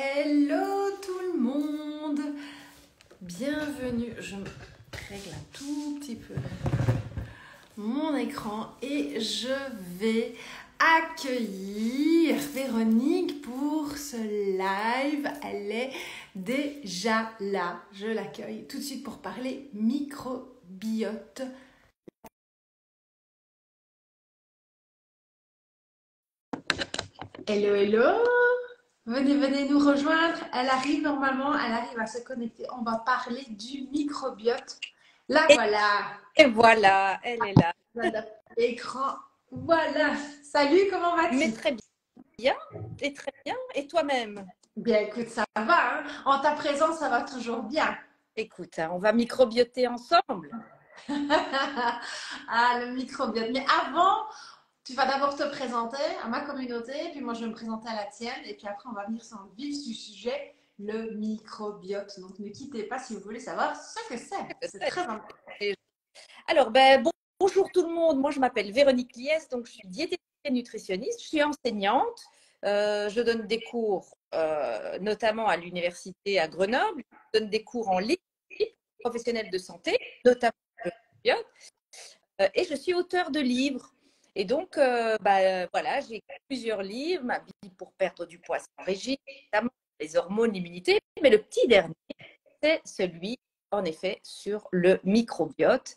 Hello tout le monde, bienvenue. Je me règle un tout petit peu mon écran et je vais accueillir Véronique pour ce live. Elle est déjà là. Je l'accueille tout de suite pour parler microbiote. Hello, hello. Venez nous rejoindre. Elle arrive normalement, elle arrive à se connecter. On va parler du microbiote. La voilà. Et voilà, elle est là. Écran. Voilà. Salut, comment vas-tu? Mais très bien. Et très bien. Et toi-même? Bien, écoute, ça va. Hein? En ta présence, ça va toujours bien. Écoute, on va microbioter ensemble. Ah, le microbiote. Mais avant, tu vas d'abord te présenter à ma communauté, puis moi je vais me présenter à la tienne, et puis après on va venir sur le vif du sujet, le microbiote. Donc ne quittez pas si vous voulez savoir ce que c'est. C'est très important. Alors, bonjour tout le monde. Moi, je m'appelle Véronique Liès, donc je suis diététicienne nutritionniste. Je suis enseignante. Je donne des cours, notamment à l'université à Grenoble. Je donne des cours en ligne professionnels de santé, notamment le microbiote. Et je suis auteure de livres. Et donc, voilà, j'ai écrit plusieurs livres, Ma vie pour perdre du poids sans régime, notamment les hormones, l'immunité. Mais le petit dernier, c'est celui, en effet, sur le microbiote.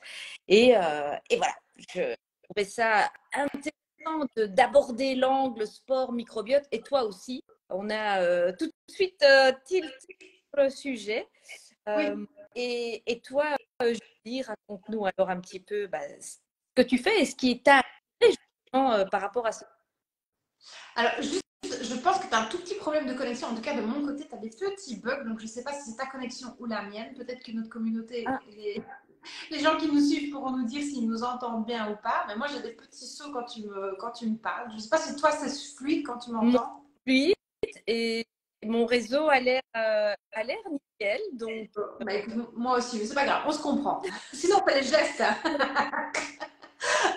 Et voilà, je trouvais ça intéressant d'aborder l'angle sport microbiote. Et toi aussi, on a tout de suite tilté sur le sujet. Oui. Et toi, Julie, raconte-nous alors un petit peu ce que tu fais et ce qui t'a arrivé justement par rapport à ça. Alors, juste, je pense que tu as un tout petit problème de connexion. En tout cas, de mon côté, tu as des petits bugs. Donc, je ne sais pas si c'est ta connexion ou la mienne. Peut-être que notre communauté, Ah. les gens qui nous suivent pourront nous dire s'ils nous entendent bien ou pas. Mais moi, j'ai des petits sauts quand tu me parles. Je ne sais pas si toi, c'est fluide quand tu m'entends. Fluide et mon réseau a l'air nickel. Donc, Bah, écoute, moi aussi, mais c'est pas grave, on se comprend. Sinon, on fait les gestes.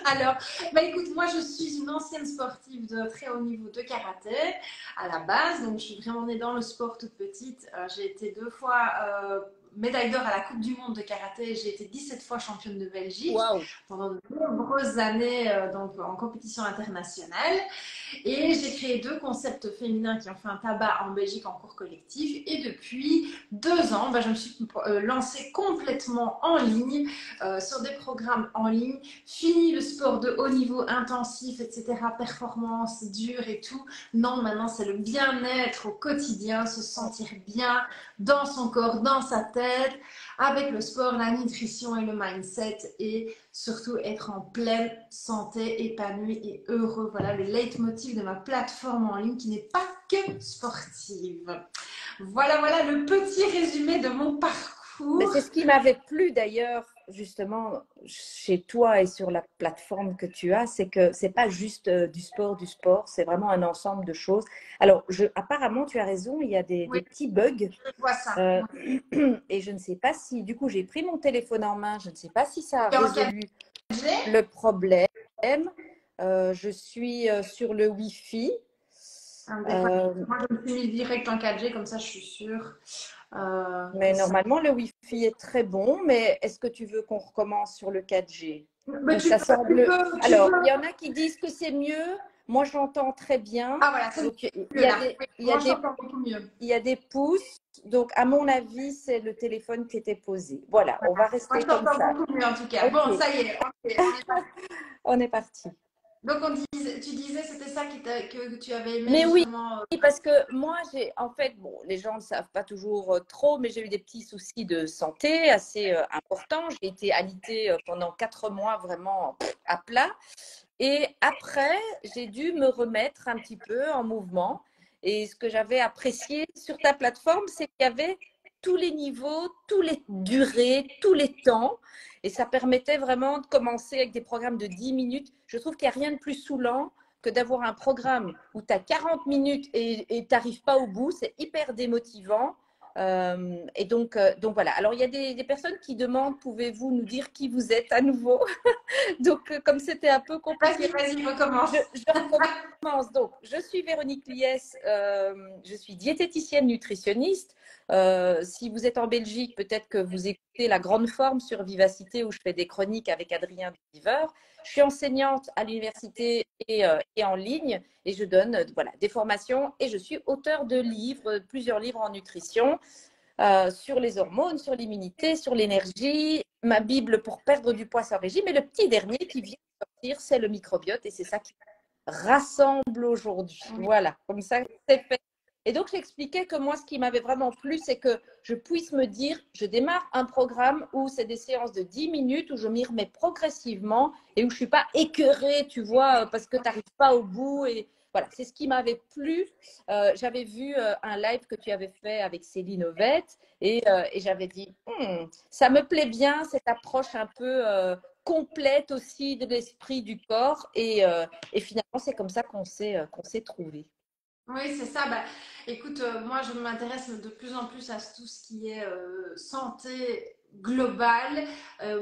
Alors, bah écoute, moi je suis une ancienne sportive de très haut niveau de karaté à la base, donc je suis vraiment née dans le sport toute petite. J'ai été 2 fois médaille d'or à la Coupe du Monde de karaté, j'ai été 17 fois championne de Belgique waouh! pendant de nombreuses années donc, en compétition internationale. Et j'ai créé 2 concepts féminins qui ont fait un tabac en Belgique en cours collectif. Et depuis 2 ans, je me suis lancée complètement en ligne sur des programmes en ligne. Fini le sport de haut niveau intensif, etc., performance dure et tout. Non, maintenant c'est le bien-être au quotidien, se sentir bien dans son corps, dans sa tête, avec le sport, la nutrition et le mindset, et surtout être en pleine santé, épanoui et heureux. Voilà le leitmotiv de ma plateforme en ligne qui n'est pas que sportive. Voilà le petit résumé de mon parcours. C'est ce qui m'avait plu d'ailleurs, justement, chez toi et sur la plateforme que tu as, c'est que c'est pas juste du sport, c'est vraiment un ensemble de choses. Alors, apparemment, tu as raison, il y a des petits bugs. Je vois ça. Et je ne sais pas si, du coup, j'ai pris mon téléphone en main, je ne sais pas si ça a résolu le problème. Je suis sur le Wi-Fi. Moi, je me suis mis direct en 4G, comme ça, je suis sûre. Mais normalement, le Wi-Fi est très bon. Mais est-ce que tu veux qu'on recommence sur le 4G? Mais Ça semble. Alors, il y en a qui disent que c'est mieux. Moi, j'entends très bien. Ah voilà, c'est Donc, il y a des pouces. Donc, à mon avis, c'est le téléphone qui était posé. Voilà, on va rester comme ça. Moi, je t'entends beaucoup mieux en tout cas. Okay. Bon, ça y est, on est parti. Donc, tu disais, c'était ça que tu avais aimé. Mais justement, oui, parce que moi, en fait, bon, les gens ne savent pas toujours trop, mais j'ai eu des petits soucis de santé assez importants. J'ai été alitée pendant 4 mois vraiment à plat. Et après, j'ai dû me remettre un petit peu en mouvement. Et ce que j'avais apprécié sur ta plateforme, c'est qu'il y avait tous les niveaux, toutes les durées, tous les temps. Et ça permettait vraiment de commencer avec des programmes de 10 minutes. Je trouve qu'il n'y a rien de plus saoulant que d'avoir un programme où tu as 40 minutes et tu n'arrives pas au bout. C'est hyper démotivant. Donc voilà. Alors, il y a des personnes qui demandent, pouvez-vous nous dire qui vous êtes à nouveau? Donc, comme c'était un peu compliqué, Vas-y, recommence. je recommence. Donc, je suis Véronique Liès, je suis diététicienne nutritionniste. Si vous êtes en Belgique, peut-être que vous écoutez La Grande Forme sur Vivacité où je fais des chroniques avec Adrien Viver. Je suis enseignante à l'université et en ligne et je donne voilà, des formations et je suis auteure de livres, plusieurs livres en nutrition. Sur les hormones, sur l'immunité, sur l'énergie, ma Bible pour perdre du poids sans régime. Et le petit dernier qui vient de sortir, c'est le microbiote et c'est ça qui rassemble aujourd'hui. Voilà, comme ça, c'est fait. Et donc, j'expliquais que moi, ce qui m'avait vraiment plu, c'est que je puisse me dire, je démarre un programme où c'est des séances de 10 minutes, où je m'y remets progressivement et où je ne suis pas écœurée, tu vois, parce que tu n'arrives pas au bout. Et voilà, c'est ce qui m'avait plu. J'avais vu un live que tu avais fait avec Céline Ovette et j'avais dit, ça me plaît bien, cette approche un peu complète aussi de l'esprit, du corps. Et finalement, c'est comme ça qu'on s'est trouvés. Oui, c'est ça. Bah, écoute, moi, je m'intéresse de plus en plus à tout ce qui est santé globale.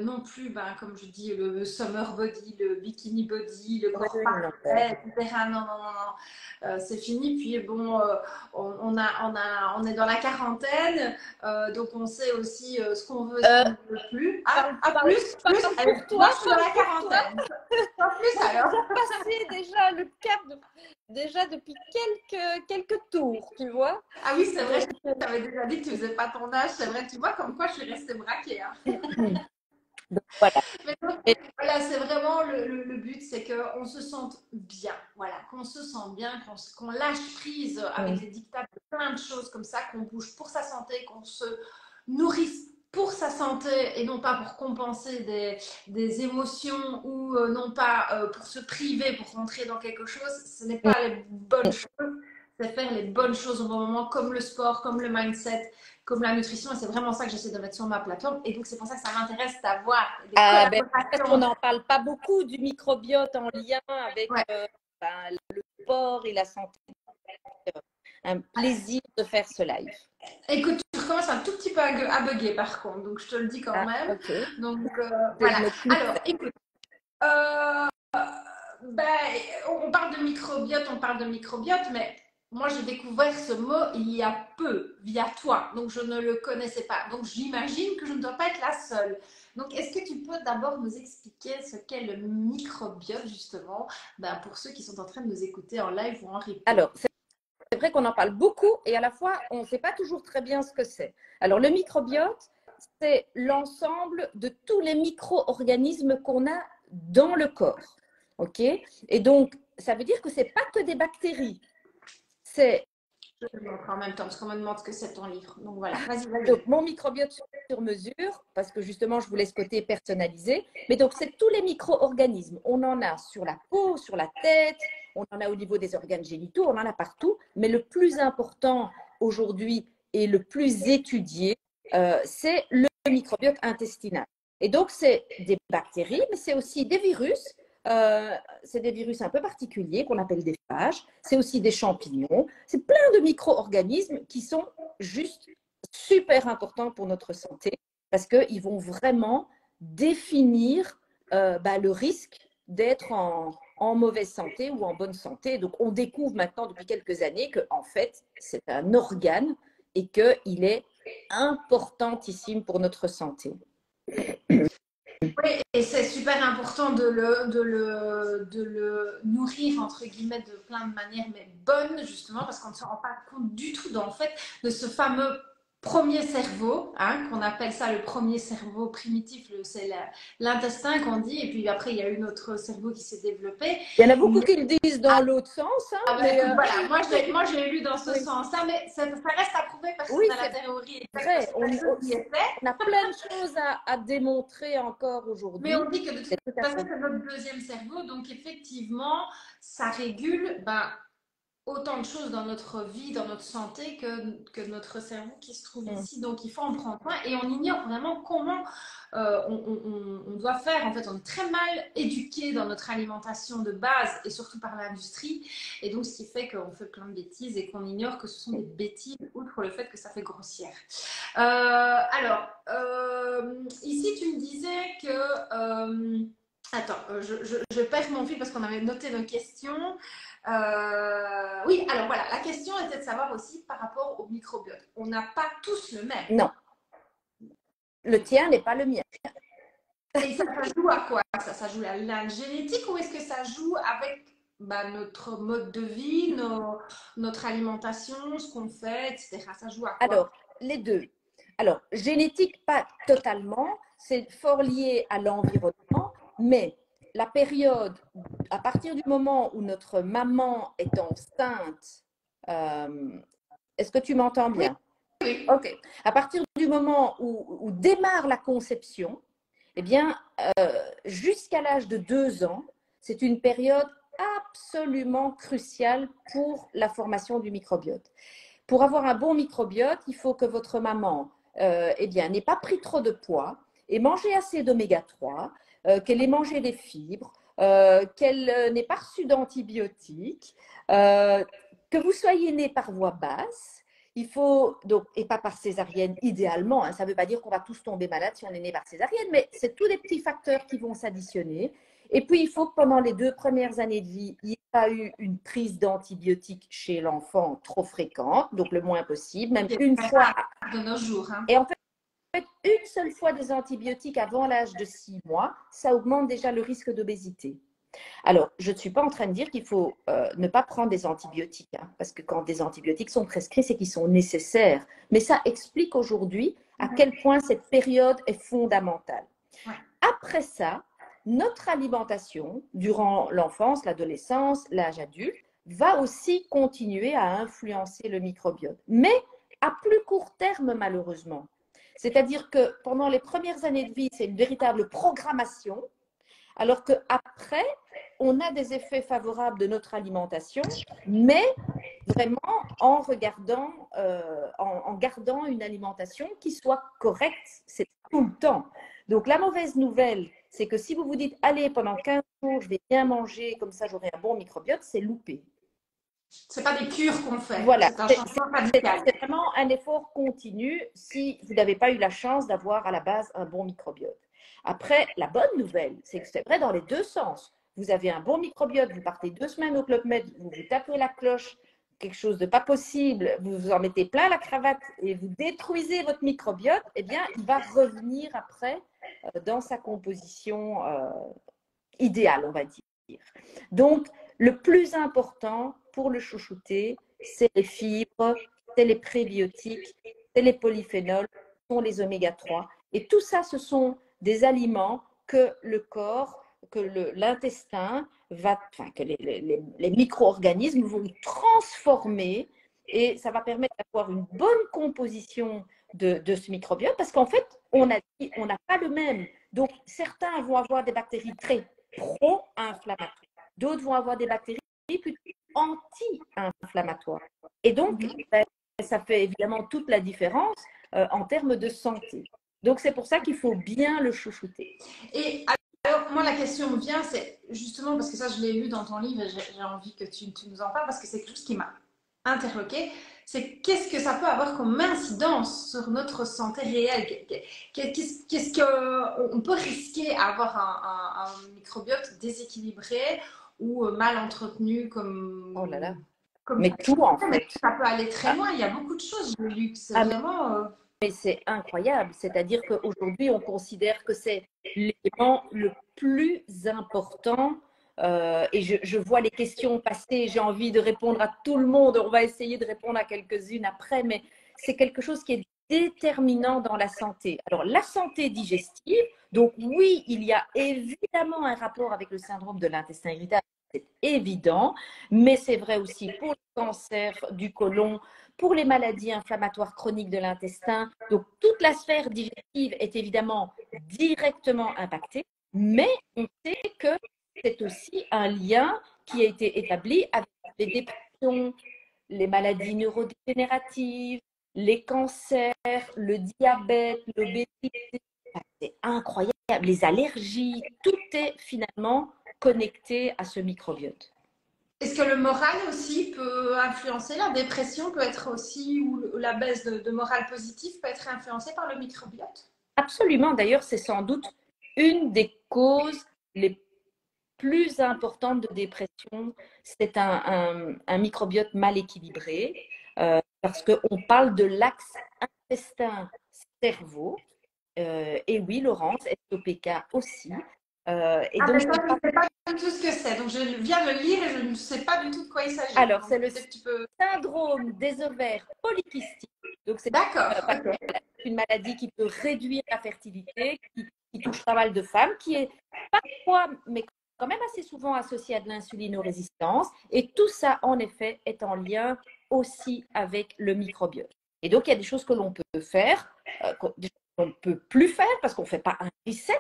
Non plus, bah, comme je dis, le summer body, le bikini body, le corps parfait, etc. Non, non, non, non. C'est fini. Puis bon, on est dans la quarantaine, donc on sait aussi ce qu'on veut et ce qu'on ne veut plus. Plus. Allez, moi, je suis dans la quarantaine. Pas plus alors. Passé déjà le cap déjà depuis quelques tours, tu vois. Ah oui, c'est vrai, je t'avais déjà dit que tu faisais pas ton âge. C'est vrai, tu vois, comme quoi je suis restée braquée. Hein. Donc, voilà. Mais donc, voilà, c'est vraiment le but, c'est qu'on se sente bien. Voilà, qu'on se sente bien, qu'on lâche prise avec les dictats de plein de choses comme ça, qu'on bouge pour sa santé, qu'on se nourrisse pour sa santé et non pas pour compenser des émotions ou non pas pour se priver, pour rentrer dans quelque chose. Ce n'est pas les bonnes choses. C'est faire les bonnes choses au bon moment, comme le sport, comme le mindset, comme la nutrition. Et c'est vraiment ça que j'essaie de mettre sur ma plateforme. Et donc, c'est pour ça que ça m'intéresse d'avoir des collaborations. On n'en parle pas beaucoup du microbiote en lien avec le sport et la santé. Un plaisir de faire ce live. Écoute, tu recommences un tout petit peu à bugger par contre, donc je te le dis quand même. Okay. Donc voilà. Alors, écoute, on parle de microbiote, mais moi j'ai découvert ce mot il y a peu via toi, donc je ne le connaissais pas. Donc j'imagine que je ne dois pas être la seule. Donc est-ce que tu peux d'abord nous expliquer ce qu'est le microbiote justement, pour ceux qui sont en train de nous écouter en live ou en replay? Alors, c'est vrai qu'on en parle beaucoup et à la fois, on ne sait pas toujours très bien ce que c'est. Alors, le microbiote, c'est l'ensemble de tous les micro-organismes qu'on a dans le corps. OK? Et donc, ça veut dire que ce n'est pas que des bactéries. C'est… Je te montre en même temps parce qu'on me demande ce que c'est ton livre. Donc voilà, vas-y. Donc, mon microbiote sur mesure, parce que justement, je voulais ce côté personnalisé. Mais donc, c'est tous les micro-organismes. On en a sur la peau, sur la tête, on en a au niveau des organes génitaux, on en a partout. Mais le plus important aujourd'hui et le plus étudié, c'est le microbiote intestinal. Et donc, c'est des bactéries, mais c'est aussi des virus. C'est des virus un peu particuliers qu'on appelle des phages. C'est aussi des champignons. C'est plein de micro-organismes qui sont juste super importants pour notre santé parce qu'ils vont vraiment définir le risque d'être en mauvaise santé ou en bonne santé. Donc, on découvre maintenant depuis quelques années qu'en fait, c'est un organe et qu'il est importantissime pour notre santé. Oui, et c'est super important de le nourrir, entre guillemets, de plein de manières, mais bonnes, justement, parce qu'on ne se rend pas compte du tout, en fait, de ce fameux premier cerveau, hein, qu'on appelle ça le premier cerveau primitif, c'est l'intestin qu'on dit, et puis après, il y a une autre cerveau qui s'est développé. Il y en a beaucoup qui le disent dans l'autre sens. Hein, voilà, moi, j'ai lu dans ce sens-là, mais ça reste à prouver parce qu'on a la théorie. Vrai. On a plein de choses à démontrer encore aujourd'hui. Mais on dit que de toute façon, c'est notre deuxième cerveau, donc effectivement, ça régule autant de choses dans notre vie, dans notre santé, que notre cerveau qui se trouve Mm. ici. Donc, il faut en prendre soin et on ignore vraiment comment on doit faire. En fait, on est très mal éduqué dans notre alimentation de base et surtout par l'industrie. Et donc, ce qui fait qu'on fait plein de bêtises et qu'on ignore que ce sont des bêtises, outre le fait que ça fait grossière. Ici, tu me disais que. Attends, je perds mon fil parce qu'on avait noté nos questions. Oui, alors voilà, la question était de savoir aussi par rapport au microbiote. On n'a pas tous le même. Non, le tien n'est pas le mien. Et ça joue à quoi? Ça joue à la génétique ou est-ce que ça joue avec notre mode de vie, notre alimentation, ce qu'on fait, etc. Ça joue à quoi? Alors, les deux. Alors, génétique, pas totalement, c'est fort lié à l'environnement, mais la période, à partir du moment où notre maman est enceinte, est-ce que tu m'entends Oui, bien? oui. Ok. À partir du moment où démarre la conception, eh bien, jusqu'à l'âge de 2 ans, c'est une période absolument cruciale pour la formation du microbiote. Pour avoir un bon microbiote, il faut que votre maman eh bien, n'ait pas pris trop de poids et mangé assez d'oméga 3, qu'elle ait mangé des fibres, qu'elle n'ait pas reçu d'antibiotiques, que vous soyez né par voie basse. Il faut donc, et pas par césarienne idéalement, hein, ça ne veut pas dire qu'on va tous tomber malade si on est né par césarienne, mais c'est tous des petits facteurs qui vont s'additionner. Et puis, il faut que pendant les 2 premières années de vie, il n'y ait pas eu une prise d'antibiotiques chez l'enfant trop fréquente, donc le moins possible, même une fois. De nos jours. Hein. Et en fait, une seule fois des antibiotiques avant l'âge de 6 mois, ça augmente déjà le risque d'obésité. Alors, je ne suis pas en train de dire qu'il faut ne pas prendre des antibiotiques, hein, parce que quand des antibiotiques sont prescrits, c'est qu'ils sont nécessaires. Mais ça explique aujourd'hui à quel point cette période est fondamentale. Ouais. Après ça, notre alimentation, durant l'enfance, l'adolescence, l'âge adulte, va aussi continuer à influencer le microbiote, mais à plus court terme, malheureusement. C'est-à-dire que pendant les premières années de vie, c'est une véritable programmation, alors qu'après, on a des effets favorables de notre alimentation, mais vraiment en gardant une alimentation qui soit correcte, c'est tout le temps. Donc la mauvaise nouvelle, c'est que si vous vous dites, allez, pendant 15 jours, je vais bien manger, comme ça j'aurai un bon microbiote, c'est loupé. C'est pas des cures qu'on fait, Voilà, c'est un changement radical. c'est vraiment un effort continu si vous n'avez pas eu la chance d'avoir à la base un bon microbiote. Après, la bonne nouvelle, c'est que c'est vrai dans les deux sens. Vous avez un bon microbiote, vous partez 2 semaines au Club Med, vous vous tapez la cloche, quelque chose de pas possible, vous vous en mettez plein la cravate et vous détruisez votre microbiote, eh bien, il va revenir après dans sa composition idéale, on va dire. Donc, le plus important pour le chouchouter, c'est les fibres, c'est les prébiotiques, c'est les polyphénols, ce sont les oméga 3. Et tout ça, ce sont des aliments que le corps, que l'intestin enfin, que les micro-organismes vont transformer et ça va permettre d'avoir une bonne composition de ce microbiote parce qu'en fait, on n'a pas le même. Donc, certains vont avoir des bactéries très pro-inflammatoires. D'autres vont avoir des bactéries plutôt anti-inflammatoires. Et donc, ça fait évidemment toute la différence en termes de santé. Donc, c'est pour ça qu'il faut bien le chouchouter. Et alors, moi, la question me vient, c'est justement parce que ça, je l'ai lu dans ton livre et j'ai envie que tu nous en parles parce que c'est quelque chose qui m'a interloqué. C'est qu'est-ce que ça peut avoir comme incidence sur notre santé réelle? Qu'est-ce qu'on peut risquer à avoir un microbiote déséquilibré ou mal entretenu comme. Oh là là. Comme Mais tout, en mais fait. ça peut aller très loin. Il y a beaucoup de choses, j'ai lu que c'est vraiment. Mais c'est incroyable. C'est-à-dire qu'aujourd'hui, on considère que c'est l'élément le plus important. Et je vois les questions passer. J'ai envie de répondre à tout le monde. On va essayer de répondre à quelques-unes après. Mais c'est quelque chose qui est déterminant dans la santé. Alors, la santé digestive. Donc, oui, il y a évidemment un rapport avec le syndrome de l'intestin irritable. C'est évident. Mais c'est vrai aussi pour le cancer du côlon, pour les maladies inflammatoires chroniques de l'intestin. Donc, toute la sphère digestive est évidemment directement impactée, mais on sait que c'est aussi un lien qui a été établi avec les dépressions hypertension, les maladies neurodégénératives, les cancers, le diabète, l'obésité. C'est incroyable. Les allergies, tout est finalement connecté à ce microbiote. Est-ce que le moral aussi peut influencer? La dépression peut être aussi, ou la baisse de morale positive peut être influencée par le microbiote? Absolument. D'ailleurs, c'est sans doute une des causes les plus importantes de dépression. C'est un microbiote mal équilibré parce qu'on parle de l'axe intestin-cerveau. Et oui, Laurence, SOPK aussi. Et Ah, donc, mais ça, je ne sais pas du tout ce que c'est. Donc, je viens de le lire et je ne sais pas du tout de quoi il s'agit. alors, Donc, c'est le peut-être tu peux. syndrome des ovaires polykystiques. Donc, c'est D'accord, ok. une maladie qui peut réduire la fertilité, qui touche pas mal de femmes, qui est parfois, mais quand même assez souvent associée à de l'insulinorésistance. Et tout ça, en effet, est en lien aussi avec le microbiote. Et donc, il y a des choses que l'on peut faire, des choses qu'on ne peut plus faire parce qu'on ne fait pas un reset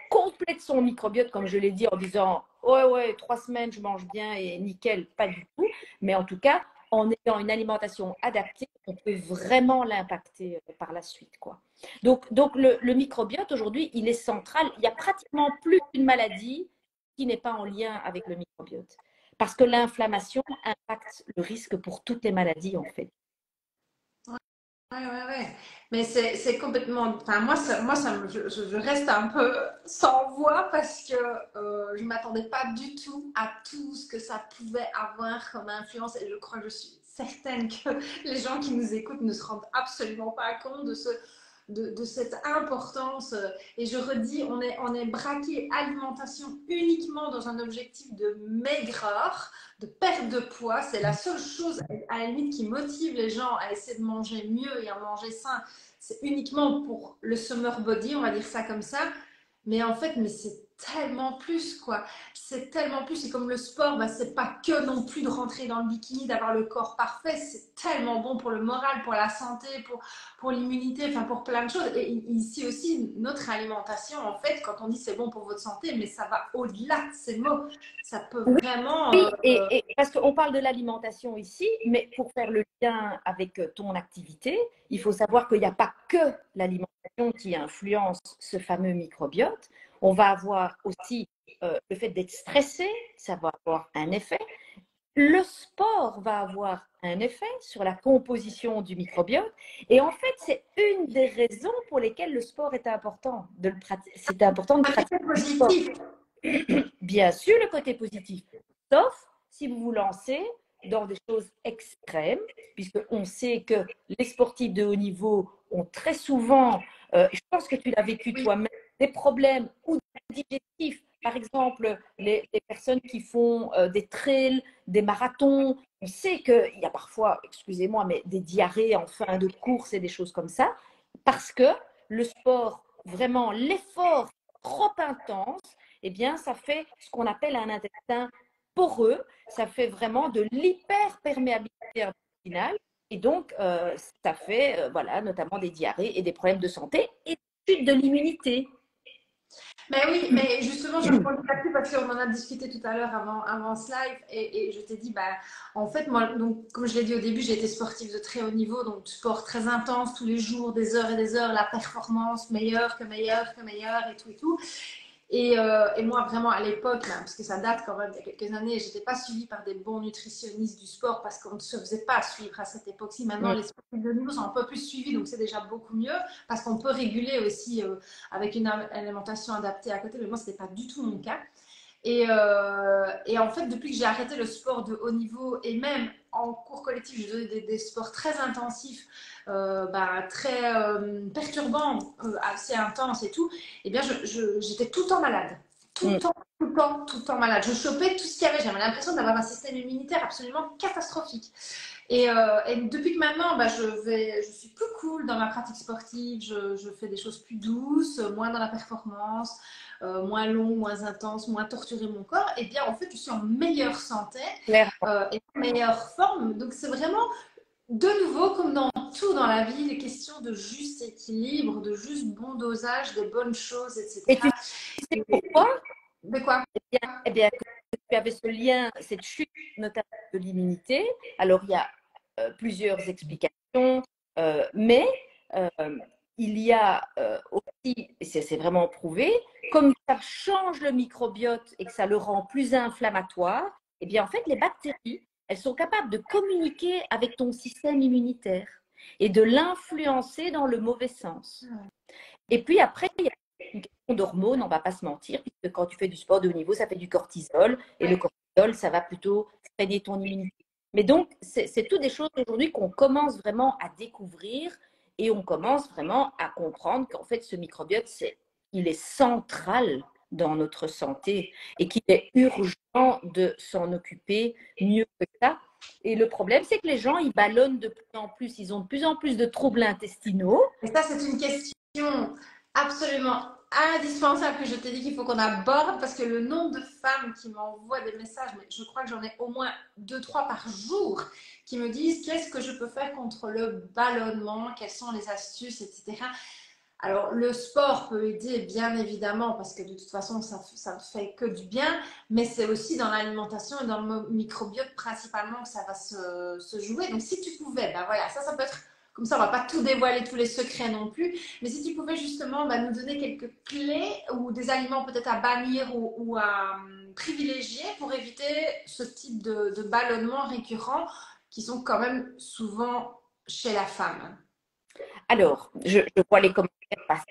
complet de son microbiote, comme je l'ai dit, en disant ouais, 3 semaines, je mange bien et nickel, pas du tout. Mais en tout cas, en ayant une alimentation adaptée, on peut vraiment l'impacter par la suite, quoi. Donc le microbiote, aujourd'hui, il est central. Il n'y a pratiquement plus une maladie qui n'est pas en lien avec le microbiote. Parce que l'inflammation impacte le risque pour toutes les maladies, en fait. Ouais. Mais c'est complètement. Enfin, je reste un peu sans voix parce que je ne m'attendais pas du tout à tout ce que ça pouvait avoir comme influence. Et je crois que je suis certaine que les gens qui nous écoutent ne se rendent absolument pas compte de cette importance. Et je redis, on est braqué alimentation uniquement dans un objectif de maigreur, de perte de poids. C'est la seule chose à la limite qui motive les gens à essayer de manger mieux et à manger sain. C'est uniquement pour le summer body, on va dire ça comme ça. Mais en fait, mais c'est tellement plus, quoi. C'est tellement plus. C'est comme le sport, bah, c'est pas que non plus de rentrer dans le bikini, d'avoir le corps parfait. C'est tellement bon pour le moral, pour la santé, pour l'immunité, enfin pour plein de choses. Et ici aussi, notre alimentation, en fait, quand on dit c'est bon pour votre santé, mais ça va au-delà de ces mots. Ça peut Oui, vraiment. oui, et parce qu'on parle de l'alimentation ici, mais pour faire le lien avec ton activité, il faut savoir qu'il n'y a pas que l'alimentation qui influence ce fameux microbiote. On va avoir aussi le fait d'être stressé, ça va avoir un effet. Le sport va avoir un effet sur la composition du microbiote. Et en fait, c'est une des raisons pour lesquelles le sport est important de le pratiquer. C'est important de un pratiquer effet du sport. positif. Bien sûr, le côté positif, sauf si vous vous lancez dans des choses extrêmes, puisqu'on sait que les sportifs de haut niveau ont très souvent, je pense que tu l'as vécu Oui. toi-même, des problèmes ou digestifs. Par exemple, les personnes qui font des trails, des marathons, on sait qu'il y a parfois, excusez-moi, mais des diarrhées en fin de course et des choses comme ça, parce que le sport, vraiment l'effort trop intense, eh bien, ça fait ce qu'on appelle un intestin poreux. Ça fait vraiment de l'hyperperméabilité intestinale. Et donc, ça fait voilà, notamment des diarrhées et des problèmes de santé et chute de l'immunité. Mais oui, mais justement, je rebondis là-dessus parce qu'on en a discuté tout à l'heure avant ce live et je t'ai dit, bah, en fait, moi, donc, comme je l'ai dit au début, j'ai été sportive de très haut niveau, donc sport très intense, tous les jours, des heures et des heures, la performance meilleure que meilleure que meilleure et tout et tout. Et moi, vraiment, à l'époque, parce que ça date quand même il y a quelques années, je n'étais pas suivie par des bons nutritionnistes du sport parce qu'on ne se faisait pas suivre à cette époque-ci. Maintenant, les sportifs de niveau sont un peu plus suivis, donc c'est déjà beaucoup mieux parce qu'on peut réguler aussi avec une alimentation adaptée à côté. Mais moi, ce n'était pas du tout mon cas. Et en fait, depuis que j'ai arrêté le sport de haut niveau et même en cours collectif, je faisais des sports très intensifs, très perturbants, assez intenses et tout, et bien j'étais tout le temps malade. Tout le temps, tout le temps, tout le temps malade. Je chopais tout ce qu'il y avait. J'avais l'impression d'avoir un système immunitaire absolument catastrophique. Et depuis que maintenant, je suis plus cool dans ma pratique sportive, je fais des choses plus douces, moins dans la performance, moins long, moins intense, moins torturer mon corps, et bien en fait, je suis en meilleure santé et en meilleure forme. Donc c'est vraiment, de nouveau, comme dans tout dans la vie, les questions de juste équilibre, de juste bon dosage, des bonnes choses, Et tu etc. sais pourquoi? De quoi? Eh bien, tu avais ce lien, cette chute notamment de l'immunité. Alors, il y a plusieurs explications, mais euh, il y a aussi, et c'est vraiment prouvé, comme ça change le microbiote et que ça le rend plus inflammatoire, eh bien, en fait, les bactéries, elles sont capables de communiquer avec ton système immunitaire et de l'influencer dans le mauvais sens. Et puis après, il y a une question d'hormones, on ne va pas se mentir, puisque quand tu fais du sport de haut niveau, ça fait du cortisol, et le cortisol, ça va plutôt freiner ton immunité. Mais donc, c'est toutes des choses aujourd'hui qu'on commence vraiment à découvrir et on commence vraiment à comprendre qu'en fait, ce microbiote, il est central dans notre santé et qu'il est urgent de s'en occuper mieux que ça. Et le problème, c'est que les gens, ils ballonnent de plus en plus, ils ont de plus en plus de troubles intestinaux. Et ça, c'est une question absolument indispensable que je t'ai dit qu'il faut qu'on aborde parce que le nombre de femmes qui m'envoient des messages, mais je crois que j'en ai au moins 2-3 par jour, qui me disent qu'est-ce que je peux faire contre le ballonnement, quelles sont les astuces, etc. Alors, le sport peut aider, bien évidemment, parce que de toute façon, ça ne fait que du bien, mais c'est aussi dans l'alimentation et dans le microbiote principalement que ça va se jouer. Donc, si tu pouvais, ben voilà, ça peut être, comme ça, on ne va pas tout dévoiler, tous les secrets non plus, mais si tu pouvais justement nous donner quelques clés ou des aliments peut-être à bannir ou à privilégier pour éviter ce type de ballonnement récurrent qui sont quand même souvent chez la femme. Alors, je vois les commentaires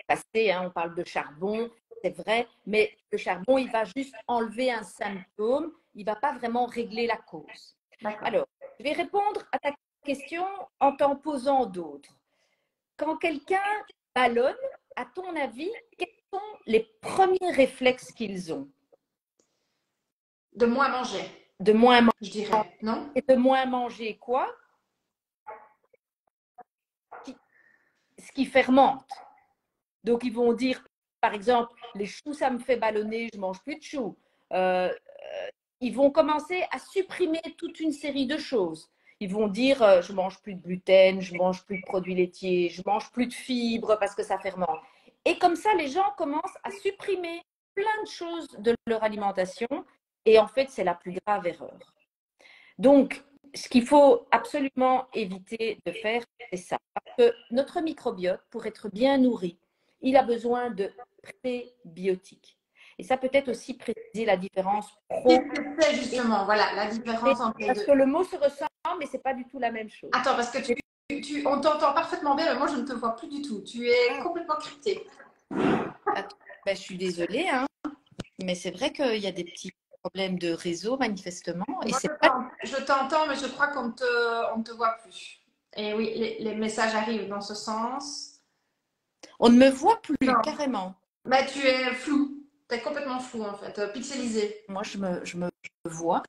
passer, hein, on parle de charbon, c'est vrai, mais le charbon, il va juste enlever un symptôme, il ne va pas vraiment régler la cause. Alors, je vais répondre à ta question en t'en posant d'autres. Quand quelqu'un ballonne, à ton avis, quels sont les premiers réflexes qu'ils ont? De moins manger. De moins manger, je dirais, non? Et de moins manger quoi? Ce qui fermente. Donc, ils vont dire, par exemple, les choux, ça me fait ballonner, je ne mange plus de choux. Ils vont commencer à supprimer toute une série de choses. Ils vont dire, je ne mange plus de gluten, je ne mange plus de produits laitiers, je ne mange plus de fibres parce que ça fermente. Et comme ça, les gens commencent à supprimer plein de choses de leur alimentation. Et en fait, c'est la plus grave erreur. Donc, ce qu'il faut absolument éviter de faire, c'est ça. Parce que notre microbiote, pour être bien nourri, il a besoin de prébiotiques. Et ça peut être aussi préciser la différence pro. Qu'est-ce que c'est justement, voilà, la différence entre les deux? Parce que le mot se ressemble, mais ce n'est pas du tout la même chose. Attends, parce que on t'entend parfaitement bien, mais moi je ne te vois plus du tout. Tu es complètement crypté. Attends, ben, je suis désolée, hein, mais c'est vrai qu'il y a des petits problèmes de réseau manifestement. Et Moi, je t'entends, mais je crois qu'on ne te voit plus. Et oui, les messages arrivent dans ce sens. On ne me voit plus, Non. carrément. Mais tu es flou. Tu es complètement flou en fait, pixelisé. Moi, je me vois.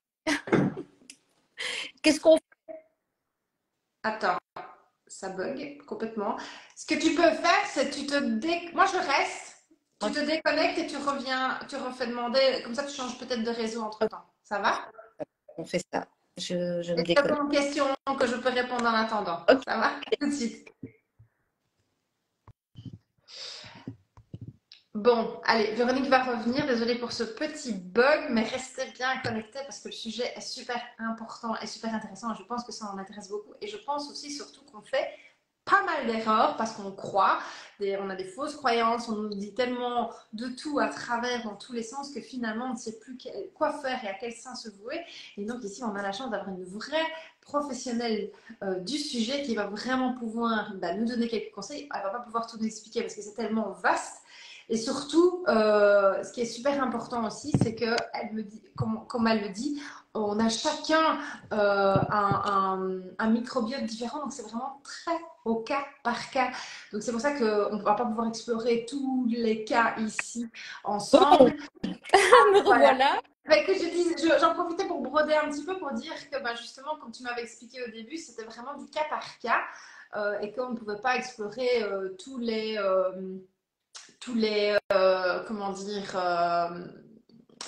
Qu'est-ce qu'on fait? Attends, ça bug complètement. Ce que tu peux faire, c'est moi je reste, tu te déconnectes et tu reviens, tu refais demander, comme ça tu changes peut-être de réseau entre temps. Ça va? On fait ça. Je me Est-ce que tu as déconnecte. une question que je peux répondre en attendant? Okay. Ça va? Tout de suite. Bon, allez, Véronique va revenir. Désolée pour ce petit bug, mais restez bien connectés parce que le sujet est super important et super intéressant. Et je pense que ça en intéresse beaucoup. Et je pense aussi surtout qu'on fait pas mal d'erreurs parce qu'on croit, on a des fausses croyances, on nous dit tellement de tout à travers dans tous les sens que finalement on ne sait plus quoi faire et à quel sein se vouer. Et donc ici on a la chance d'avoir une vraie professionnelle du sujet qui va vraiment pouvoir nous donner quelques conseils. Elle va pas pouvoir tout nous expliquer parce que c'est tellement vaste. Et surtout, ce qui est super important aussi, c'est qu'elle me dit, comme elle le dit, on a chacun un microbiote différent, donc c'est vraiment très au cas par cas. Donc c'est pour ça qu'on ne va pas pouvoir explorer tous les cas ici ensemble. Me revoilà. J'en profitais pour broder un petit peu pour dire que justement, comme tu m'avais expliqué au début, c'était vraiment du cas par cas et qu'on ne pouvait pas explorer tous les comment dire,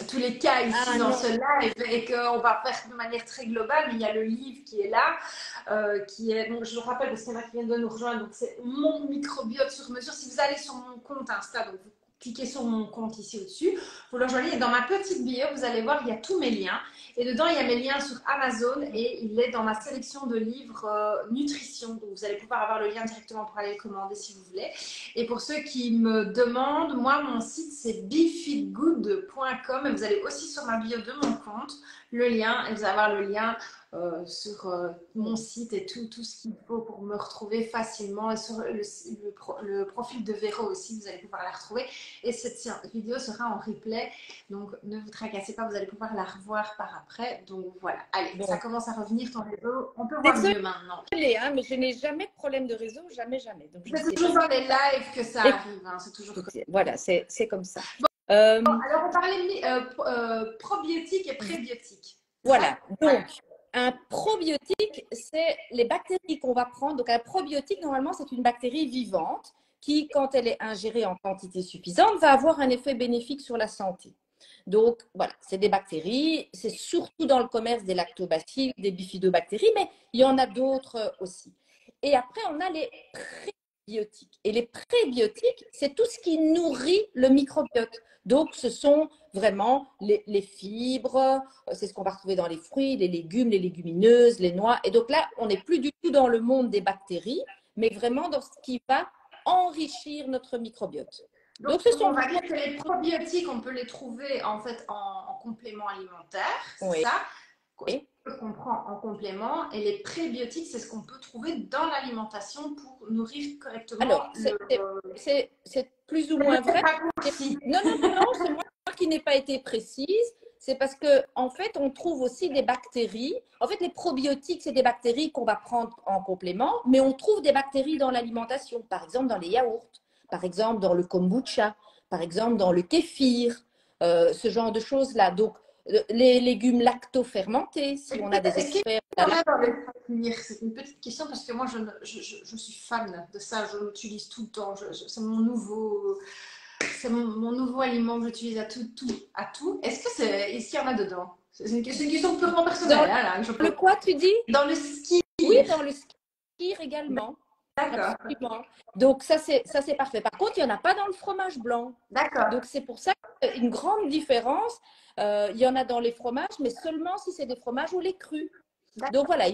tous les cas ici dans ce live et qu'on va faire de manière très globale, mais il y a le livre qui est là, qui est, donc je le rappelle parce qu'il y en a qui viennent de nous rejoindre, donc c'est mon microbiote sur mesure. Si vous allez sur mon compte Insta, donc vous cliquez sur mon compte ici au-dessus, vous le rejoignez. Et dans ma petite bio, vous allez voir, il y a tous mes liens. Et dedans, il y a mes liens sur Amazon et il est dans ma sélection de livres nutrition. Donc, vous allez pouvoir avoir le lien directement pour aller le commander si vous voulez. Et pour ceux qui me demandent, moi, mon site, c'est befeedgood.com. Et vous allez aussi sur ma bio de mon compte, le lien. Et vous allez avoir le lien sur mon site et tout ce qu'il faut pour me retrouver facilement. Et sur le profil de Véro aussi, vous allez pouvoir la retrouver. Et cette vidéo sera en replay. Donc, ne vous tracassez pas, vous allez pouvoir la revoir par après. Donc, voilà. Allez, Bon. ça commence à revenir ton réseau. On peut voir mieux maintenant. Désolée, hein, mais je n'ai jamais de problème de réseau, jamais. Donc, c'est toujours dans les lives que ça arrive. Hein, c'est toujours comme ça. Voilà, c'est comme ça. Bon, alors, on parlait probiotiques et prébiotiques. Voilà. Donc, un probiotique, c'est les bactéries qu'on va prendre. Donc, un probiotique, normalement, c'est une bactérie vivante qui, quand elle est ingérée en quantité suffisante, va avoir un effet bénéfique sur la santé. Donc, voilà, c'est des bactéries. C'est surtout dans le commerce des lactobacilles, des bifidobactéries, mais il y en a d'autres aussi. Et après, on a les prébiotiques. Et les prébiotiques, c'est tout ce qui nourrit le microbiote. Donc, ce sont vraiment les fibres, c'est ce qu'on va retrouver dans les fruits, les légumes, les légumineuses, les noix. Et donc là, on n'est plus du tout dans le monde des bactéries, mais vraiment dans ce qui va enrichir notre microbiote. Donc ce sont, on va dire que les probiotiques, on peut les trouver en fait en complément alimentaire, c'est ça qu'on prend en complément. Et les prébiotiques, c'est ce qu'on peut trouver dans l'alimentation pour nourrir correctement. Alors, c'est plus ou moins vrai. Non, c'est moi qui n'ai pas été précise. C'est parce que en fait, on trouve aussi des bactéries. En fait, les probiotiques, c'est des bactéries qu'on va prendre en complément, mais on trouve des bactéries dans l'alimentation, par exemple dans les yaourts, par exemple dans le kombucha, par exemple dans le kéfir, ce genre de choses-là. Donc, les légumes lacto-fermentés, si on a des experts. C'est une petite question parce que moi, je suis fan de ça. Je l'utilise tout le temps. C'est mon nouveau... C'est mon nouveau aliment que j'utilise à tout. Est-ce qu'il y en a dedans? C'est une question purement personnelle. Le quoi, tu dis? Dans le ski. Oui, dans le ski également. D'accord. Absolument. Donc, ça, c'est parfait. Par contre, il n'y en a pas dans le fromage blanc. D'accord. Donc, c'est pour ça une grande différence. Il y en a dans les fromages, mais seulement si c'est des fromages ou les crus. Donc, voilà,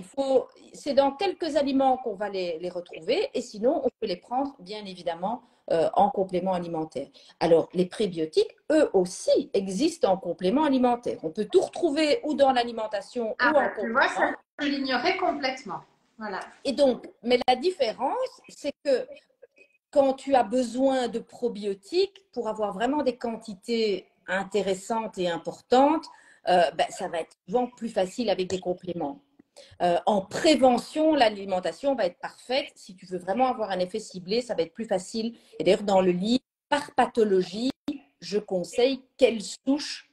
c'est dans quelques aliments qu'on va les retrouver. Et sinon, on peut les prendre, bien évidemment, en complément alimentaire. Alors, les prébiotiques, eux aussi, existent en complément alimentaire. On peut tout retrouver ou dans l'alimentation ou en complément. Tu vois, ça, je l'ignorais complètement. Voilà. Et donc, mais la différence, c'est que quand tu as besoin de probiotiques, pour avoir vraiment des quantités intéressantes et importantes, ça va être souvent plus facile avec des compléments. En prévention, l'alimentation va être parfaite. Si tu veux vraiment avoir un effet ciblé, ça va être plus facile. Et d'ailleurs, dans le livre, par pathologie, je conseille quelle souche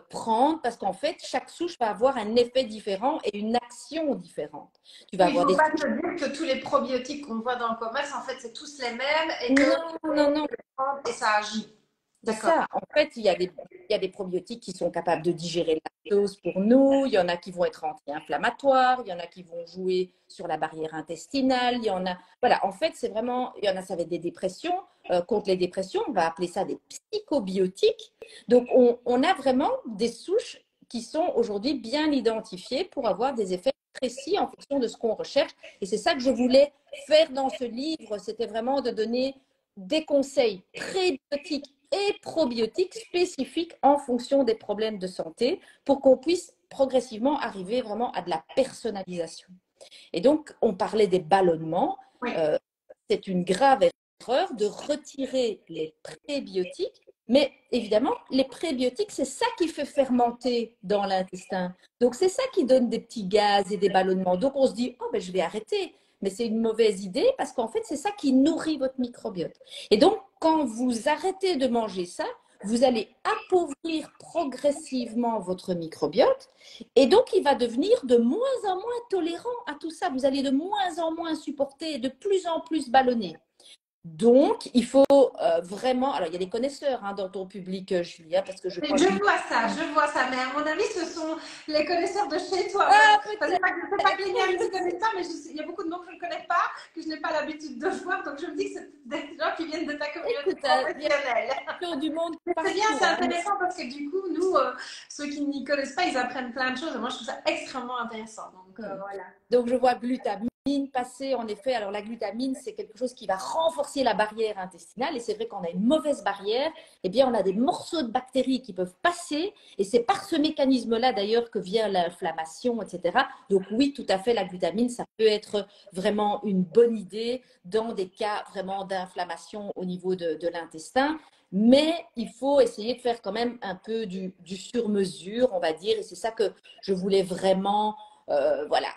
prendre parce qu'en fait, chaque souche va avoir un effet différent et une action différente. Tu vas avoir des... pas te dire que tous les probiotiques qu'on voit dans le commerce, en fait, c'est tous les mêmes et que non. Et ça agit. C'est ça. En fait, il y a des probiotiques qui sont capables de digérer la lactose pour nous. Il y en a qui vont être anti-inflammatoires. Il y en a qui vont jouer sur la barrière intestinale. Il y en a, voilà. En fait, c'est vraiment, il y en a, ça va être des dépressions. Contre les dépressions, on va appeler ça des psychobiotiques. Donc, on a vraiment des souches qui sont aujourd'hui bien identifiées pour avoir des effets précis en fonction de ce qu'on recherche. Et c'est ça que je voulais faire dans ce livre. C'était vraiment de donner des conseils prébiotiques et probiotiques spécifiques en fonction des problèmes de santé pour qu'on puisse progressivement arriver vraiment à de la personnalisation. Et donc, on parlait des ballonnements. Oui. C'est une grave erreur de retirer les prébiotiques. Mais évidemment, les prébiotiques, c'est ça qui fait fermenter dans l'intestin. Donc, c'est ça qui donne des petits gaz et des ballonnements. Donc, on se dit, oh, je vais arrêter. Mais c'est une mauvaise idée parce qu'en fait, c'est ça qui nourrit votre microbiote. Et donc, quand vous arrêtez de manger ça, vous allez appauvrir progressivement votre microbiote et donc il va devenir de moins en moins tolérant à tout ça. Vous allez de moins en moins supporter et de plus en plus ballonner. Donc, il faut vraiment. Alors, il y a des connaisseurs dans ton public, Julia, parce que je Mais vois que. je vois ça. Mais à mon avis, ce sont les connaisseurs de chez toi. Ah, Enfin, peut-être, c'est pas que les miens ne connaissent pas, mais il y a beaucoup de noms que je ne connais pas, que je n'ai pas l'habitude de voir. Donc, je me dis que c'est des gens qui viennent de ta communauté écoute, il y a professionnelle. des gens du monde Mais c'est bien, partout. c'est intéressant parce que du coup, nous, ceux qui n'y connaissent pas, ils apprennent plein de choses. Et moi, je trouve ça extrêmement intéressant. Donc, voilà. Donc, je vois glutamine passer, en effet. Alors, la glutamine, c'est quelque chose qui va renforcer la barrière intestinale. Et c'est vrai qu'on a une mauvaise barrière. Eh bien, on a des morceaux de bactéries qui peuvent passer. Et c'est par ce mécanisme-là, d'ailleurs, que vient l'inflammation, etc. Donc, oui, tout à fait, la glutamine, ça peut être vraiment une bonne idée dans des cas vraiment d'inflammation au niveau de l'intestin. Mais il faut essayer de faire quand même un peu du sur-mesure, on va dire. Et c'est ça que je voulais vraiment voilà,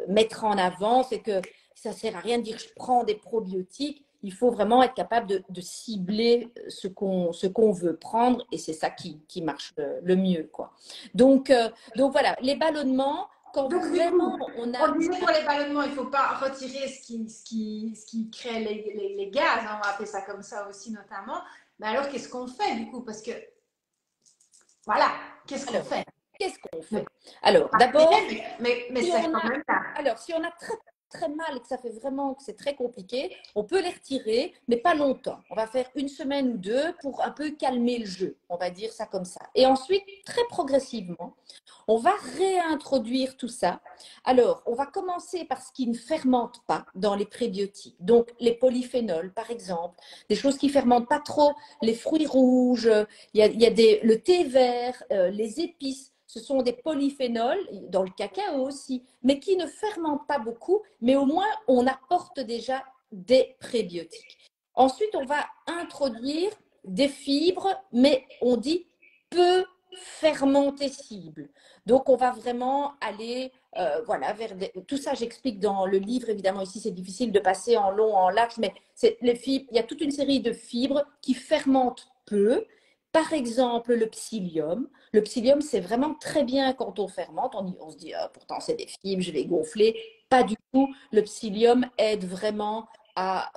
mettre en avant, c'est que ça ne sert à rien de dire je prends des probiotiques. Il faut vraiment être capable de cibler ce qu'on veut prendre et c'est ça qui marche le mieux, quoi. Donc voilà, les ballonnements, quand Donc, du vraiment coup, on on a. disait pour les ballonnements, il ne faut pas retirer ce qui crée les gaz, on va appeler ça comme ça aussi notamment. Mais alors, qu'est-ce qu'on fait du coup? Parce que, voilà, qu'est-ce qu'on Alors, fait? qu'est-ce qu'on Mais, fait? Alors, d'abord, mais si c'est on quand a, même là. alors, si on a très, très mal et que ça fait vraiment que c'est très compliqué, on peut les retirer, mais pas longtemps. On va faire une semaine ou deux pour un peu calmer le jeu, on va dire ça comme ça. Et ensuite, très progressivement, on va réintroduire tout ça. Alors, on va commencer par ce qui ne fermente pas dans les prébiotiques. Donc, les polyphénols, par exemple, des choses qui ne fermentent pas trop, les fruits rouges, le thé vert, les épices. Ce sont des polyphénols, dans le cacao aussi, mais qui ne fermentent pas beaucoup, mais au moins on apporte déjà des prébiotiques. Ensuite, on va introduire des fibres, mais on dit peu fermentescibles. Donc, on va vraiment aller voilà, tout ça, j'explique dans le livre. Évidemment, ici, c'est difficile de passer en long, en large, mais les fibres, il y a toute une série de fibres qui fermentent peu. Par exemple, le psyllium. Le psyllium, c'est vraiment très bien quand on fermente. On se dit, ah, pourtant, c'est des fibres, je vais gonfler. Pas du tout. Le psyllium aide vraiment à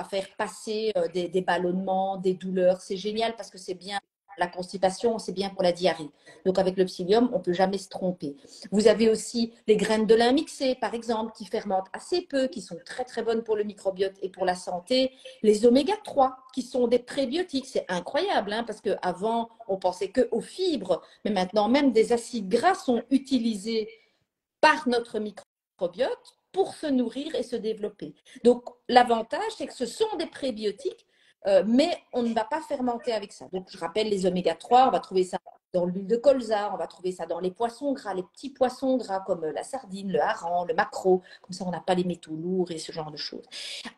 faire passer des ballonnements, des douleurs. C'est génial parce que c'est bien la constipation, c'est bien pour la diarrhée. Donc, avec le psyllium, on ne peut jamais se tromper. Vous avez aussi les graines de lin mixées, par exemple, qui fermentent assez peu, qui sont très, très bonnes pour le microbiote et pour la santé. Les oméga 3, qui sont des prébiotiques. C'est incroyable, parce qu'avant, on pensait qu'aux fibres, mais maintenant, même des acides gras sont utilisés par notre microbiote pour se nourrir et se développer. Donc, l'avantage, c'est que ce sont des prébiotiques, mais on ne va pas fermenter avec ça. Donc, je rappelle les oméga 3, on va trouver ça dans l'huile de colza, on va trouver ça dans les poissons gras, les petits poissons gras comme la sardine, le hareng, le maquereau. Comme ça, on n'a pas les métaux lourds et ce genre de choses.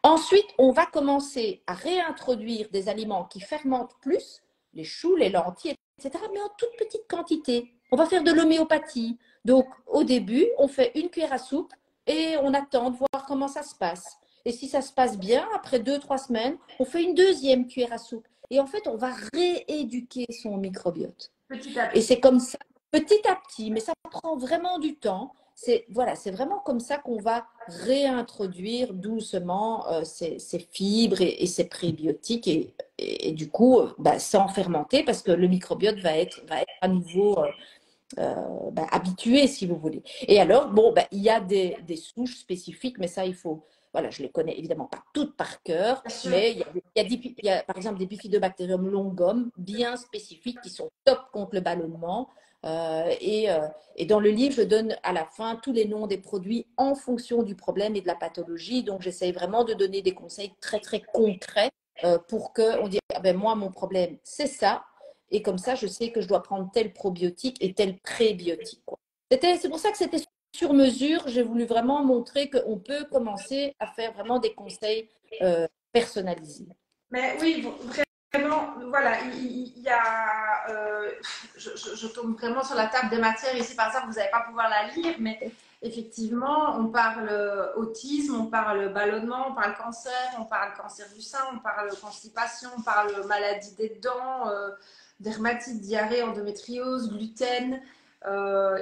Ensuite, on va commencer à réintroduire des aliments qui fermentent plus, les choux, les lentilles, etc., mais en toute petite quantité. On va faire de l'homéopathie. Donc, au début, on fait une cuillère à soupe et on attend de voir comment ça se passe. Et si ça se passe bien, après 2, 3 semaines, on fait une deuxième cuillère à soupe. Et en fait, on va rééduquer son microbiote. Petit à Et petit. c'est comme ça, petit à petit, mais ça prend vraiment du temps. C'est voilà, c'est vraiment comme ça qu'on va réintroduire doucement ces fibres et ces prébiotiques et du coup, sans fermenter parce que le microbiote va être à nouveau habitué, si vous voulez. Et alors, bon, il y a des souches spécifiques, mais ça, il faut. Voilà, je les connais évidemment pas toutes par cœur, Bien sûr. mais il y a par exemple des bifidobacterium longum bien spécifiques qui sont top contre le ballonnement. Et dans le livre, je donne à la fin tous les noms des produits en fonction du problème et de la pathologie. Donc, j'essaye vraiment de donner des conseils très, très concrets pour qu'on dise, ah ben, moi, mon problème, c'est ça. Et comme ça, je sais que je dois prendre tel probiotique et tel prébiotique, quoi. C'est pour ça que c'était sur mesure. J'ai voulu vraiment montrer qu'on peut commencer à faire vraiment des conseils personnalisés. Mais oui, vraiment, voilà, il y a. Je tombe vraiment sur la table des matières ici, par exemple, vous n'allez pas pouvoir la lire, mais effectivement, on parle autisme, on parle ballonnement, on parle cancer, on parle cancer du sein, on parle constipation, on parle maladie des dents, dermatite, diarrhée, endométriose, gluten.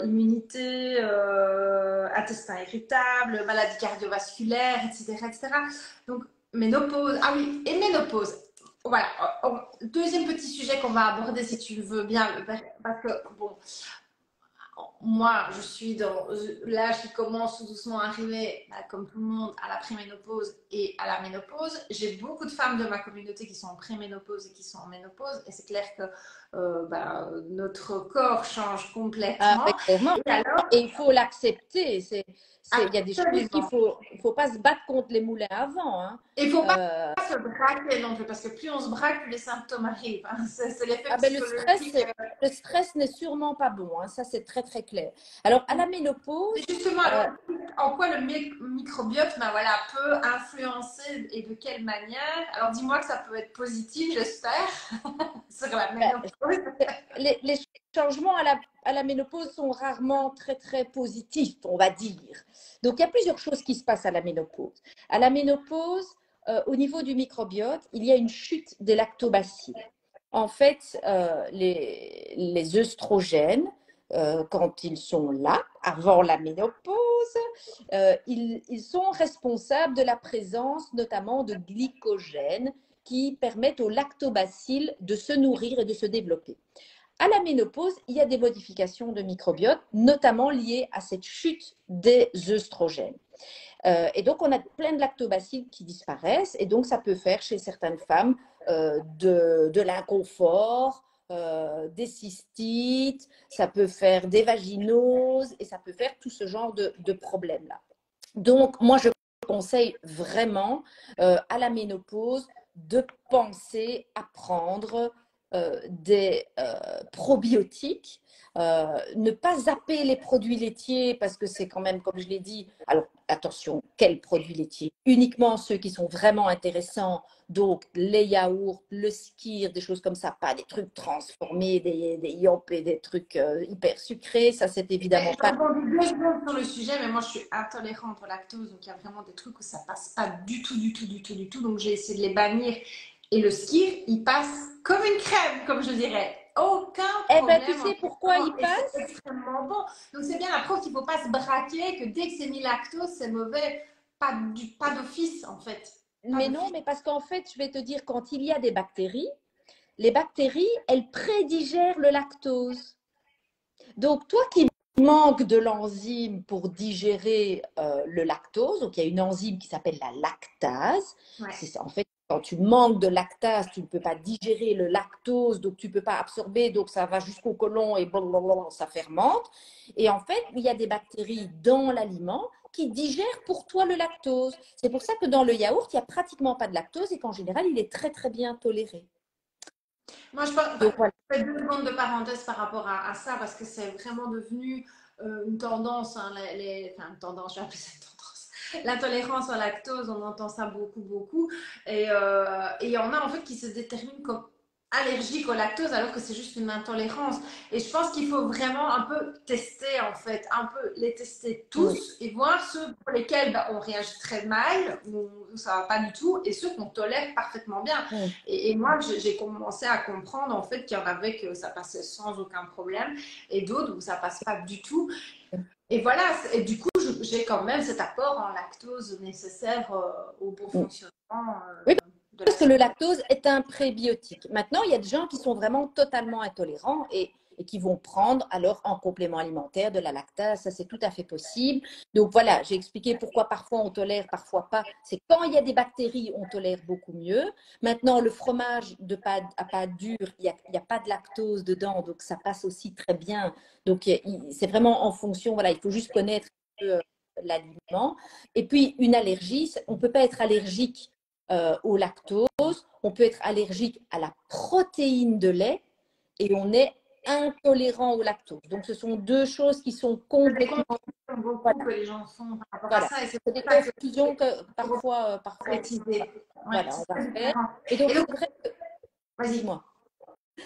Immunité, intestin irritable, maladie cardiovasculaire, etc., etc. Donc, Ménopause. Ah oui, et ménopause. Voilà. Deuxième petit sujet qu'on va aborder si tu veux bien, parce que bon, moi, je suis dans l'âge qui commence tout doucement à arriver, bah, comme tout le monde, à la préménopause et à la ménopause. J'ai beaucoup de femmes de ma communauté qui sont en préménopause et qui sont en ménopause. Et c'est clair que bah, notre corps change Ah, ben, complètement. clairement. Et alors, Et il faut l'accepter. Il y a des choses qu'il absolument. faut pas se battre contre les moulins à vent, hein. Il ne faut pas Euh, se braquer non plus, parce que plus on se braque, plus les symptômes arrivent. Hein. C'est l'effet Ah ben psychologique. le stress n'est sûrement pas bon, hein, ça c'est très très clair. Alors à la Et ménopause, justement, euh, alors, en quoi le microbiote ben voilà, peut influencer et de quelle manière? Alors dis-moi que ça peut être positif, j'espère, sur la ben, ménopause. les changements à la ménopause sont rarement très très positifs, on va dire. Donc il y a plusieurs choses qui se passent à la ménopause. À la ménopause, au niveau du microbiote, il y a une chute des lactobacilles. En fait, les œstrogènes, quand ils sont là, avant la ménopause, ils sont responsables de la présence notamment de glycogène qui permettent aux lactobacilles de se nourrir et de se développer. À la ménopause, il y a des modifications de microbiote, notamment liées à cette chute des œstrogènes. Et donc, on a plein de lactobacilles qui disparaissent. Et donc, ça peut faire chez certaines femmes de l'inconfort, des cystites, ça peut faire des vaginoses et ça peut faire tout ce genre de problèmes-là. Donc, moi, je conseille vraiment à la ménopause de penser à prendre des probiotiques, ne pas zapper les produits laitiers parce que c'est quand même, comme je l'ai dit, alors attention, quels produits laitiers? Uniquement ceux qui sont vraiment intéressants, donc les yaourts, le skyr, des choses comme ça, pas des trucs transformés, des yop et des trucs hyper sucrés, ça c'est évidemment J'en pas. ai 2 secondes sur le sujet, mais moi je suis intolérante au lactose, donc il y a vraiment des trucs où ça passe pas du tout, du tout, du tout, du tout. Donc j'ai essayé de les bannir. Et le skyr, il passe comme une crème, comme je dirais. Aucun Eh bien, tu problème, sais pourquoi honnêtement. il Et c'est passe? extrêmement bon. Donc c'est bien la preuve qu'il ne faut pas se braquer, que dès que c'est mis lactose, c'est mauvais. Pas d'office, en fait. Pas Mais non, d'office. mais parce qu'en fait, je vais te dire, quand il y a des bactéries, les bactéries, elles prédigèrent le lactose. Donc, toi qui manques de l'enzyme pour digérer le lactose, donc il y a une enzyme qui s'appelle la lactase. Ouais. C'est ça, en fait, quand tu manques de lactase, tu ne peux pas digérer le lactose, donc tu ne peux pas absorber, donc ça va jusqu'au côlon et blablabla, ça fermente. Et en fait, il y a des bactéries dans l'aliment qui digèrent pour toi le lactose. C'est pour ça que dans le yaourt, il n'y a pratiquement pas de lactose et qu'en général, il est très très bien toléré. Moi, je pense, enfin, Donc voilà. je fais 2 secondes de parenthèse par rapport à ça parce que c'est vraiment devenu une tendance, hein, enfin, une tendance, je vais appeler ça une tendance. L'intolérance au lactose, on entend ça beaucoup, beaucoup. Et il y en a en fait qui se déterminent comme allergiques au lactose alors que c'est juste une intolérance. Et je pense qu'il faut vraiment un peu tester en fait, un peu les tester Mm. tous et voir ceux pour lesquels bah, on réagit très mal, ou ça va pas du tout, et ceux qu'on tolère parfaitement bien. Mm. Et moi, j'ai commencé à comprendre en fait qu'il y en avait que ça passait sans aucun problème et d'autres où ça passe pas du tout. Et voilà, et du coup, j'ai quand même cet apport en lactose nécessaire au bon Mm. fonctionnement Oui, de la parce que le circulation. lactose est un prébiotique. Maintenant, il y a des gens qui sont vraiment totalement intolérants et qui vont prendre alors en complément alimentaire de la lactase. Ça, c'est tout à fait possible. Donc voilà, j'ai expliqué pourquoi parfois on tolère, parfois pas. C'est quand il y a des bactéries, on tolère beaucoup mieux. Maintenant, le fromage à pâte dure, il y a pas de lactose dedans, donc ça passe aussi très bien. Donc c'est vraiment en fonction, voilà, il faut juste connaître l'aliment. Et puis, une allergie, on ne peut pas être allergique au lactose, on peut être allergique à la protéine de lait et on est intolérant au lactose. Donc, ce sont deux choses qui sont C'est des complètement… confusions beaucoup Voilà, que les gens font par rapport à voilà. ça et c'est C'est pour des ça que confusions que faut parfois préciser. Ouais, voilà, c'est on va très faire. différent. Et donc, Et donc, c'est vrai que… vas-y. Dis-moi.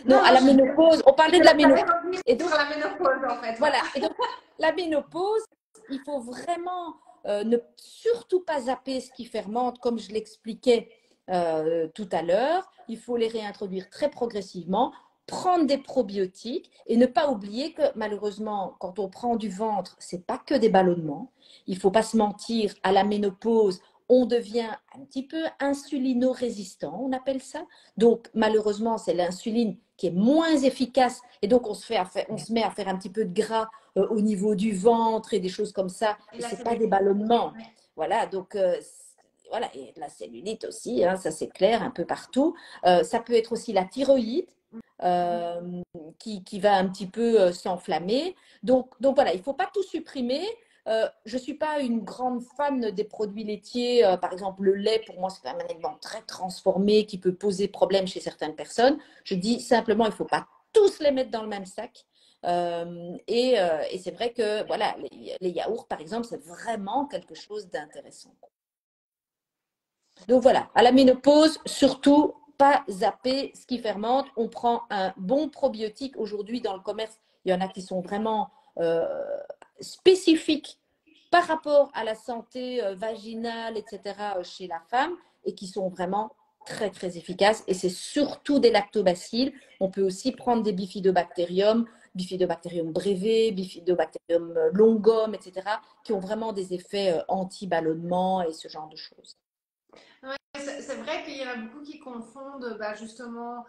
Non, Non, à non, la ménopause, on parlait de la j'allais ménopause. revenir Et sur donc, la ménopause en fait. Voilà. voilà. Et donc, la ménopause, il faut vraiment ne surtout pas zapper ce qui fermente, comme je l'expliquais tout à l'heure. Il faut les réintroduire très progressivement, prendre des probiotiques et ne pas oublier que malheureusement, quand on prend du ventre, c'est pas que des ballonnements. Il faut pas se mentir, à la ménopause, on devient un petit peu insulino-résistant, on appelle ça. Donc, malheureusement, c'est l'insuline qui est moins efficace et donc on se met à faire un petit peu de gras au niveau du ventre et des choses comme ça. Et ce n'est pas des ballonnements. Voilà, donc voilà, et la cellulite aussi, hein, ça c'est clair, un peu partout. Ça peut être aussi la thyroïde qui va un petit peu s'enflammer. Donc voilà, il ne faut pas tout supprimer. Je ne suis pas une grande fan des produits laitiers. Par exemple, le lait, pour moi, c'est un aliment très transformé qui peut poser problème chez certaines personnes. Je dis simplement, il ne faut pas tous les mettre dans le même sac. Et c'est vrai que voilà, les yaourts, par exemple, c'est vraiment quelque chose d'intéressant. Donc voilà, à la ménopause, surtout, pas zapper ce qui fermente. On prend un bon probiotique. Aujourd'hui, dans le commerce, il y en a qui sont vraiment spécifiques par rapport à la santé vaginale, etc., chez la femme et qui sont vraiment très, très efficaces. Et c'est surtout des lactobacilles. On peut aussi prendre des bifidobacterium brevet, bifidobacterium longum, etc., qui ont vraiment des effets anti-ballonnement et ce genre de choses. Ouais, c'est vrai qu'il y en a beaucoup qui confondent justement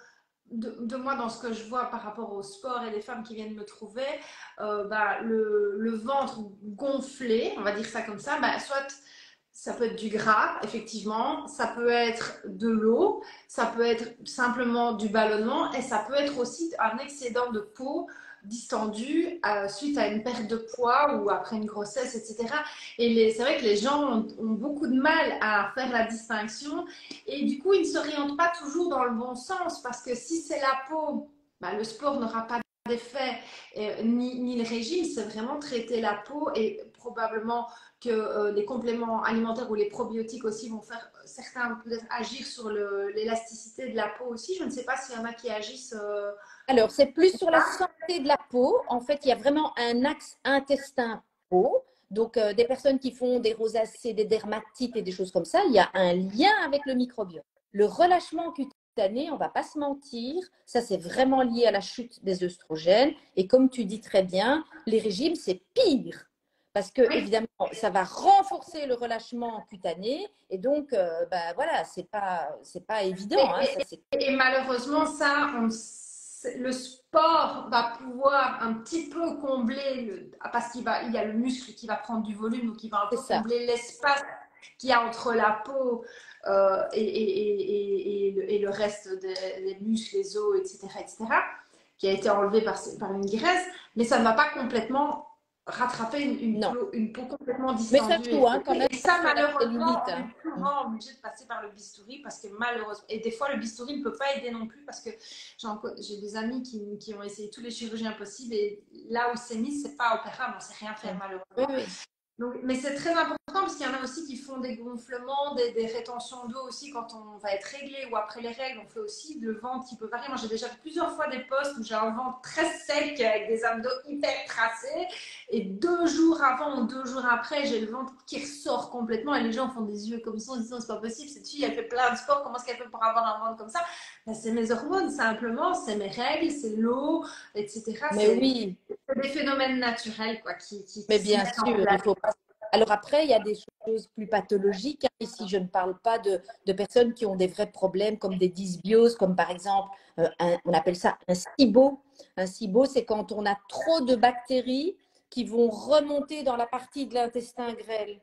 de moi dans ce que je vois par rapport au sport et les femmes qui viennent me trouver, le ventre gonflé, on va dire ça comme ça, soit ça peut être du gras, effectivement, ça peut être de l'eau, ça peut être simplement du ballonnement et ça peut être aussi un excédent de peau distendu suite à une perte de poids ou après une grossesse, etc. Et c'est vrai que les gens ont beaucoup de mal à faire la distinction et du coup, ils ne s'orientent pas toujours dans le bon sens parce que si c'est la peau, le sport n'aura pas d'effet, ni le régime, c'est vraiment traiter la peau et probablement que les compléments alimentaires ou les probiotiques aussi vont faire certains peut-être agir sur l'élasticité de la peau aussi. Je ne sais pas s'il y en a qui agissent. Alors, c'est plus sur la santé de la peau. En fait, il y a vraiment un axe intestin-peau. Donc, des personnes qui font des rosacées, des dermatites et des choses comme ça, il y a un lien avec le microbiote. Le relâchement cutané, on ne va pas se mentir, ça c'est vraiment lié à la chute des œstrogènes. Et comme tu dis très bien, les régimes, c'est pire. Parce que, évidemment, ça va renforcer le relâchement cutané. Et donc, voilà, c'est pas évident. Hein, et malheureusement, le sport va pouvoir un petit peu combler, parce qu'il y a le muscle qui va prendre du volume, ou qui va un peu combler l'espace qu'il y a entre la peau et le reste des muscles, les os, etc., qui a été enlevé par une graisse, mais ça ne va pas complètement rattraper une peau complètement distendue. Mais ça joue, hein, quand même. Et ça, malheureusement, on est souvent obligé de passer par le bistouri parce que malheureusement, et des fois le bistouri ne peut pas aider non plus parce que j'ai des amis qui ont essayé tous les chirurgies possibles et là où c'est mis, c'est pas opérable, on ne sait rien faire malheureusement. Oui. Donc, mais c'est très important parce qu'il y en a aussi qui font des gonflements, des rétentions d'eau aussi quand on va être réglé ou après les règles. On fait aussi le ventre qui peut varier. Moi, j'ai déjà fait plusieurs fois des postes où j'ai un ventre très sec avec des abdos hyper tracés. Et 2 jours avant ou 2 jours après, j'ai le ventre qui ressort complètement. Et les gens font des yeux comme ça en disant c'est pas possible. Cette fille, elle fait plein de sport. Comment est-ce qu'elle fait pour avoir un ventre comme ça? C'est mes hormones simplement, c'est mes règles, c'est l'eau, etc. Mais oui. C'est des phénomènes naturels Mais bien sûr, il faut pas. Alors après, il y a des choses plus pathologiques. Ici, je ne parle pas de personnes qui ont des vrais problèmes comme des dysbioses, comme par exemple, on appelle ça un SIBO. Un SIBO, c'est quand on a trop de bactéries qui vont remonter dans la partie de l'intestin grêle,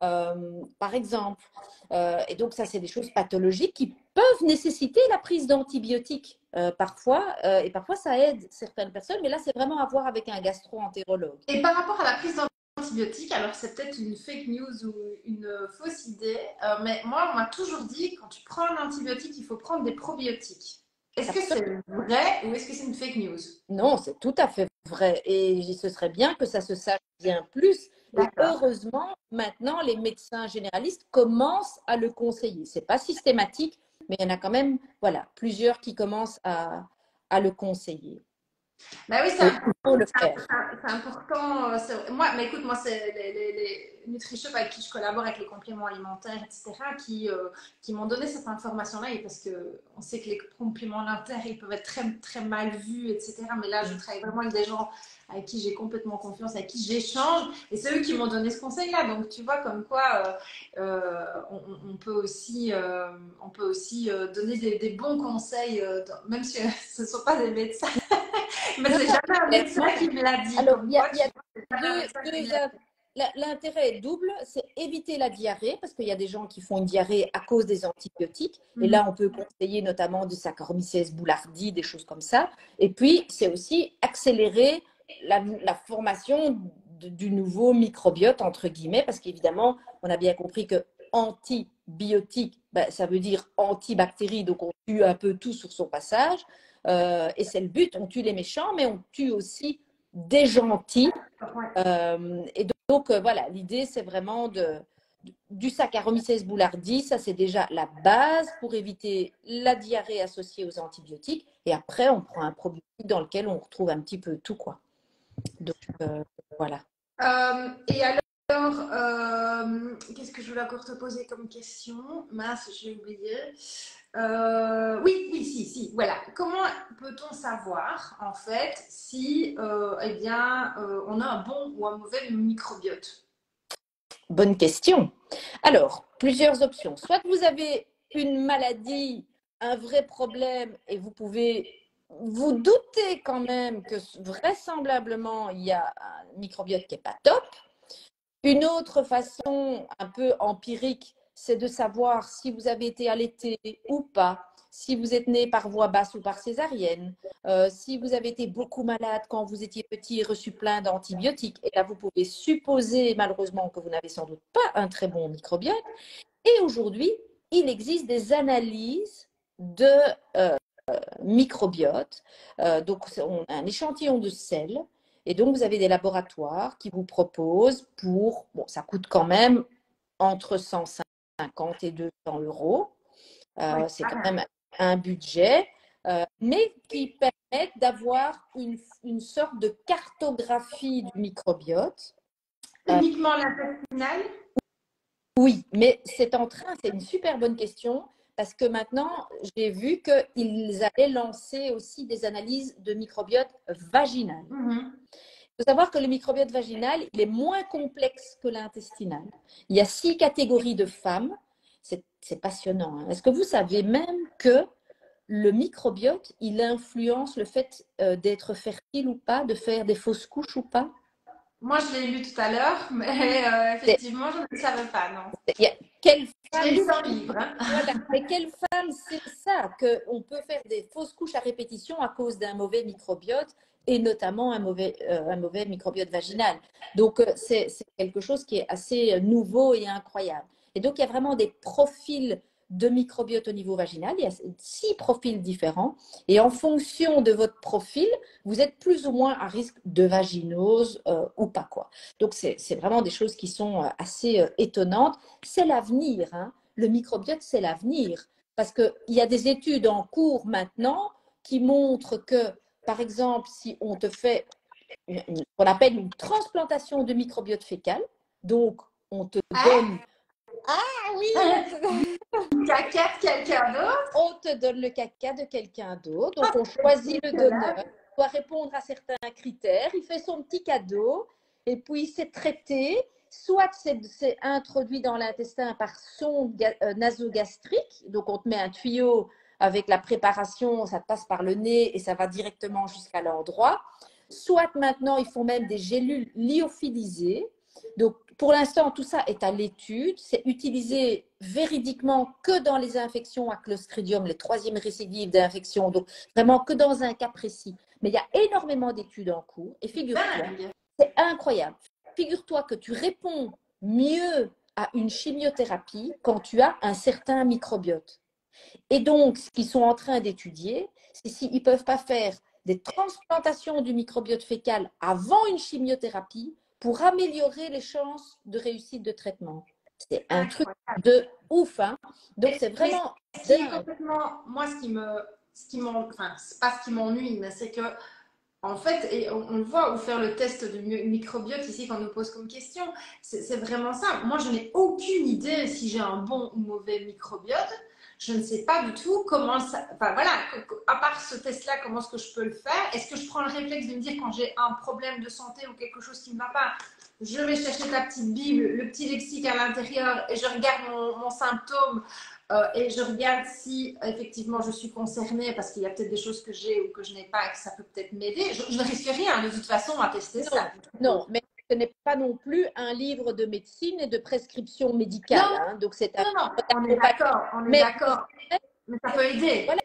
par exemple. Et donc, ça, c'est des choses pathologiques qui peuvent nécessiter la prise d'antibiotiques parfois. Et parfois, ça aide certaines personnes. Mais là, c'est vraiment à voir avec un gastro-entérologue. Et par rapport à la prise d'antibiotiques, alors c'est peut-être une fake news ou une fausse idée, mais moi, on m'a toujours dit, quand tu prends un antibiotique, il faut prendre des probiotiques. Est-ce que c'est vrai ou est-ce que c'est une fake news? Non, c'est tout à fait vrai. Et ce serait bien que ça se sache bien plus. Et heureusement, maintenant, les médecins généralistes commencent à le conseiller. Ce n'est pas systématique, mais il y en a quand même plusieurs qui commencent à le conseiller. Oui, c'est important faut le faire. C'est important. Moi, mais écoute, moi, c'est les NutriShop avec qui je collabore, avec les compléments alimentaires, etc., qui m'ont donné cette information-là. Et parce qu'on sait que les compléments alimentaires, ils peuvent être très, très mal vus, etc. Mais là, je travaille vraiment avec des gens avec qui j'ai complètement confiance, avec qui j'échange. Et c'est eux qui m'ont donné ce conseil-là. Donc, tu vois, comme quoi, on peut aussi, donner des bons conseils, même si ce ne sont pas des médecins. Mais c'est jamais un médecin qui me l'a dit. Alors, Comme il y a, quoi, il y a tu vois, c'est jamais un médecin qui me l'a dit. l'intérêt est double, c'est éviter la diarrhée, parce qu'il y a des gens qui font une diarrhée à cause des antibiotiques. Et là, on peut conseiller notamment du Saccharomyces boulardii, des choses comme ça. Et puis, c'est aussi accélérer la formation du nouveau microbiote, entre guillemets, parce qu'évidemment, on a bien compris que antibiotique, ben, ça veut dire antibactérie, donc on tue un peu tout sur son passage. Et c'est le but, on tue les méchants, mais on tue aussi des gentils. Et donc, voilà, l'idée, c'est vraiment du Saccharomyces boulardii. Ça, c'est déjà la base pour éviter la diarrhée associée aux antibiotiques. Et après, on prend un probiotique dans lequel on retrouve un petit peu tout, quoi. Donc, voilà. Et alors, qu'est-ce que je voulais encore te poser comme question? Mince, j'ai oublié. Oui, si, voilà. Comment peut-on savoir, en fait, si, eh bien, on a un bon ou un mauvais microbiote? Bonne question. Alors, plusieurs options. Soit vous avez une maladie, un vrai problème, et vous pouvez vous douter quand même que vraisemblablement il y a un microbiote qui n'est pas top. Une autre façon un peu empirique, c'est de savoir si vous avez été allaité ou pas, si vous êtes né par voie basse ou par césarienne, si vous avez été beaucoup malade quand vous étiez petit et reçu plein d'antibiotiques. Et là, vous pouvez supposer malheureusement que vous n'avez sans doute pas un très bon microbiote. Et aujourd'hui, il existe des analyses de microbiote. Donc, on a un échantillon de sel. Et donc, vous avez des laboratoires qui vous proposent bon, ça coûte quand même entre 150 et 200 euros. C'est quand même un budget, mais qui permettent d'avoir une sorte de cartographie du microbiote. Uniquement l'intestinal? Oui, mais c'est une super bonne question parce que maintenant, j'ai vu qu'ils allaient lancer aussi des analyses de microbiote vaginal. Il faut savoir que le microbiote vaginal, il est moins complexe que l'intestinal. Il y a 6 catégories de femmes. C'est passionnant. Hein. Est-ce que vous savez même que le microbiote, il influence le fait d'être fertile ou pas, de faire des fausses couches ou pas? Moi, je l'ai lu tout à l'heure, mais effectivement, je ne savais pas, non. Quelle J'ai femme, lu dans le livre. Hein. voilà, mais quelle femme sait ça, qu'on peut faire des fausses couches à répétition à cause d'un mauvais microbiote et notamment un mauvais microbiote vaginal. Donc, c'est quelque chose qui est assez nouveau et incroyable. Et donc, il y a vraiment des profils de microbiote au niveau vaginal. Il y a 6 profils différents. Et en fonction de votre profil, vous êtes plus ou moins à risque de vaginose ou pas, quoi. Donc, c'est vraiment des choses qui sont assez étonnantes. C'est l'avenir, hein. Le microbiote, c'est l'avenir. Parce qu'il y a des études en cours maintenant qui montrent que, par exemple, si on te fait ce qu'on appelle une transplantation de microbiote fécal, donc on te donne… Ah oui, Caca de quelqu'un d'autre? on te donne le caca de quelqu'un d'autre. Donc on choisit le donneur, il doit répondre à certains critères, il fait son petit cadeau et puis c'est traité. Soit c'est introduit dans l'intestin par sonde nasogastrique, donc on te met un tuyau avec la préparation, ça te passe par le nez et ça va directement jusqu'à l'endroit. Soit maintenant, ils font même des gélules lyophilisées. Donc, pour l'instant, tout ça est à l'étude. C'est utilisé véridiquement que dans les infections à Clostridium, les 3e récidives d'infection. Donc, vraiment que dans un cas précis. Mais il y a énormément d'études en cours. Et figure-toi, c'est incroyable. Figure-toi que tu réponds mieux à une chimiothérapie quand tu as un certain microbiote. Et donc, ce qu'ils sont en train d'étudier, c'est s'ils ne peuvent pas faire des transplantations du microbiote fécal avant une chimiothérapie pour améliorer les chances de réussite de traitement. C'est un truc de ouf. Hein. Donc, c'est vraiment dingue. Complètement, moi, enfin, c'est pas ce qui m'ennuie, mais c'est que En fait, et on le voit, ou faire le test du microbiote ici qu'on nous pose comme question, c'est vraiment ça. Moi, je n'ai aucune idée si j'ai un bon ou mauvais microbiote. Je ne sais pas du tout comment ça. Enfin voilà, à part ce test-là, comment est-ce que je peux le faire? Est-ce que je prends le réflexe de me dire quand j'ai un problème de santé ou quelque chose qui ne va pas, je vais chercher la petite Bible, le petit lexique à l'intérieur et je regarde mon symptôme et je regarde si effectivement je suis concernée parce qu'il y a peut-être des choses que j'ai ou que je n'ai pas et que ça peut peut-être m'aider. Je ne risque rien de toute façon à tester Non, ça. non, mais ce n'est pas non plus un livre de médecine et de prescription médicale, Non, hein. Donc, c'est un non, non, livre on est d'accompagnement. d'accord, on est Mais je d'accord. dirais Mais ça que, peut aider. voilà,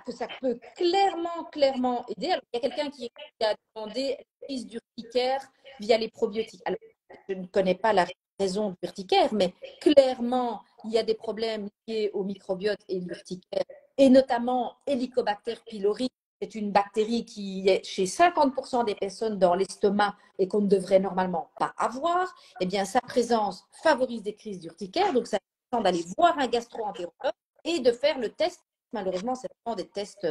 que ça peut clairement aider. Alors, il y a quelqu'un qui a demandé la prise d'urticaire via les probiotiques. Alors, je ne connais pas la raison de l'urticaire, mais clairement, il y a des problèmes liés au microbiote et l'urticaire, et notamment Helicobacter pylori. C'est une bactérie qui est chez 50% des personnes dans l'estomac et qu'on ne devrait normalement pas avoir. Eh bien, sa présence favorise des crises d'urticaire. Donc, ça important d'aller voir un gastro-entérologue et de faire le test. Malheureusement, c'est vraiment des tests,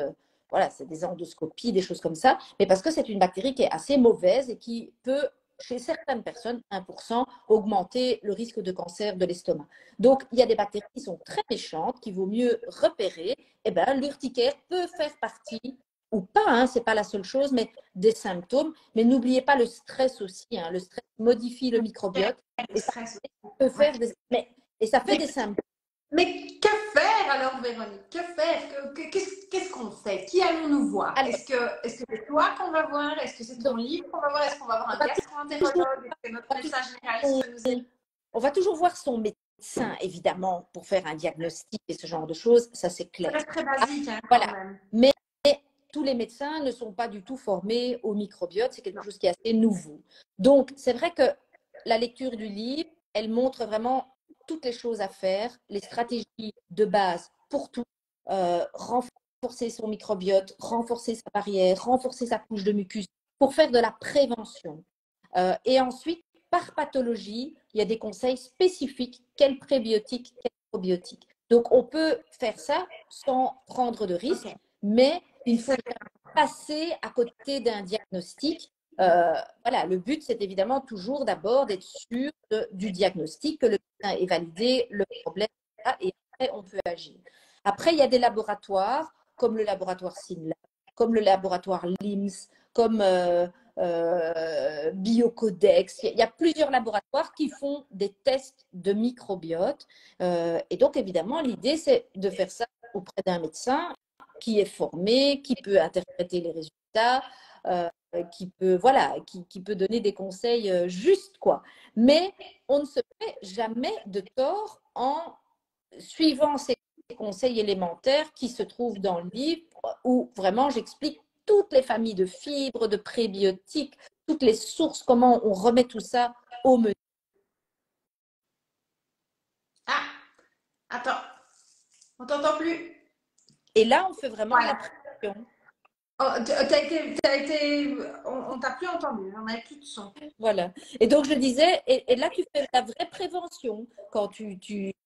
voilà, c'est des endoscopies, des choses comme ça, mais parce que c'est une bactérie qui est assez mauvaise et qui peut, chez certaines personnes, 1%, augmenter le risque de cancer de l'estomac. Donc, il y a des bactéries qui sont très méchantes, qu'il vaut mieux repérer. Eh ben, l'urticaire peut faire partie, ou pas, hein, c'est pas la seule chose, mais des symptômes. Mais n'oubliez pas le stress aussi, hein. Le stress modifie le microbiote Le et ça stress. peut Ouais. faire des, et ça fait des symptômes. Mais que faire alors, Véronique? Que faire? Qu'est-ce qu'on fait? Qui allons-nous voir? Alors, Est-ce que c'est toi qu'on va voir? Est-ce que c'est ton donc, livre qu'on va voir? Est-ce qu'on va voir on un va toujours, gastro-entérologue? Est-ce que notre on va médecin généraliste toujours peut nous aider? on va toujours voir son médecin, évidemment, pour faire un diagnostic et ce genre de choses, ça c'est Ça clair. reste très Ah, basique hein, quand voilà. même. Mais tous les médecins ne sont pas du tout formés au microbiote, c'est quelque Non. chose qui est assez nouveau. Donc, c'est vrai que la lecture du livre, elle montre vraiment toutes les choses à faire, les stratégies de base pour tout, renforcer son microbiote, renforcer sa barrière, renforcer sa couche de mucus, pour faire de la prévention. Et ensuite, par pathologie, il y a des conseils spécifiques, quel prébiotique, quel probiotique. Donc, on peut faire ça sans prendre de risques, Ok. mais il ne faut Ça, pas passer à côté d'un diagnostic. Voilà, le but, c'est évidemment toujours d'abord d'être sûr du diagnostic, que le médecin ait validé le problème, et après, on peut agir. Après, il y a des laboratoires, comme le laboratoire SYNLAB, comme le laboratoire LIMS, comme Biocodex. Il y a plusieurs laboratoires qui font des tests de microbiote. Et donc, évidemment, l'idée, c'est de faire ça auprès d'un médecin qui est formé, qui peut interpréter les résultats, qui peut, voilà, qui peut donner des conseils justes, quoi. Mais on ne se fait jamais de tort en suivant ces conseils élémentaires qui se trouvent dans le livre où vraiment j'explique toutes les familles de fibres, de prébiotiques, toutes les sources, comment on remet tout ça au menu. Ah, attends, on t'entend plus. Et là, on fait vraiment de la Voilà. prévention. Oh, on t'a plus entendu, on n'avait plus de son. Voilà. Et donc, je disais, et là, tu fais la vraie prévention quand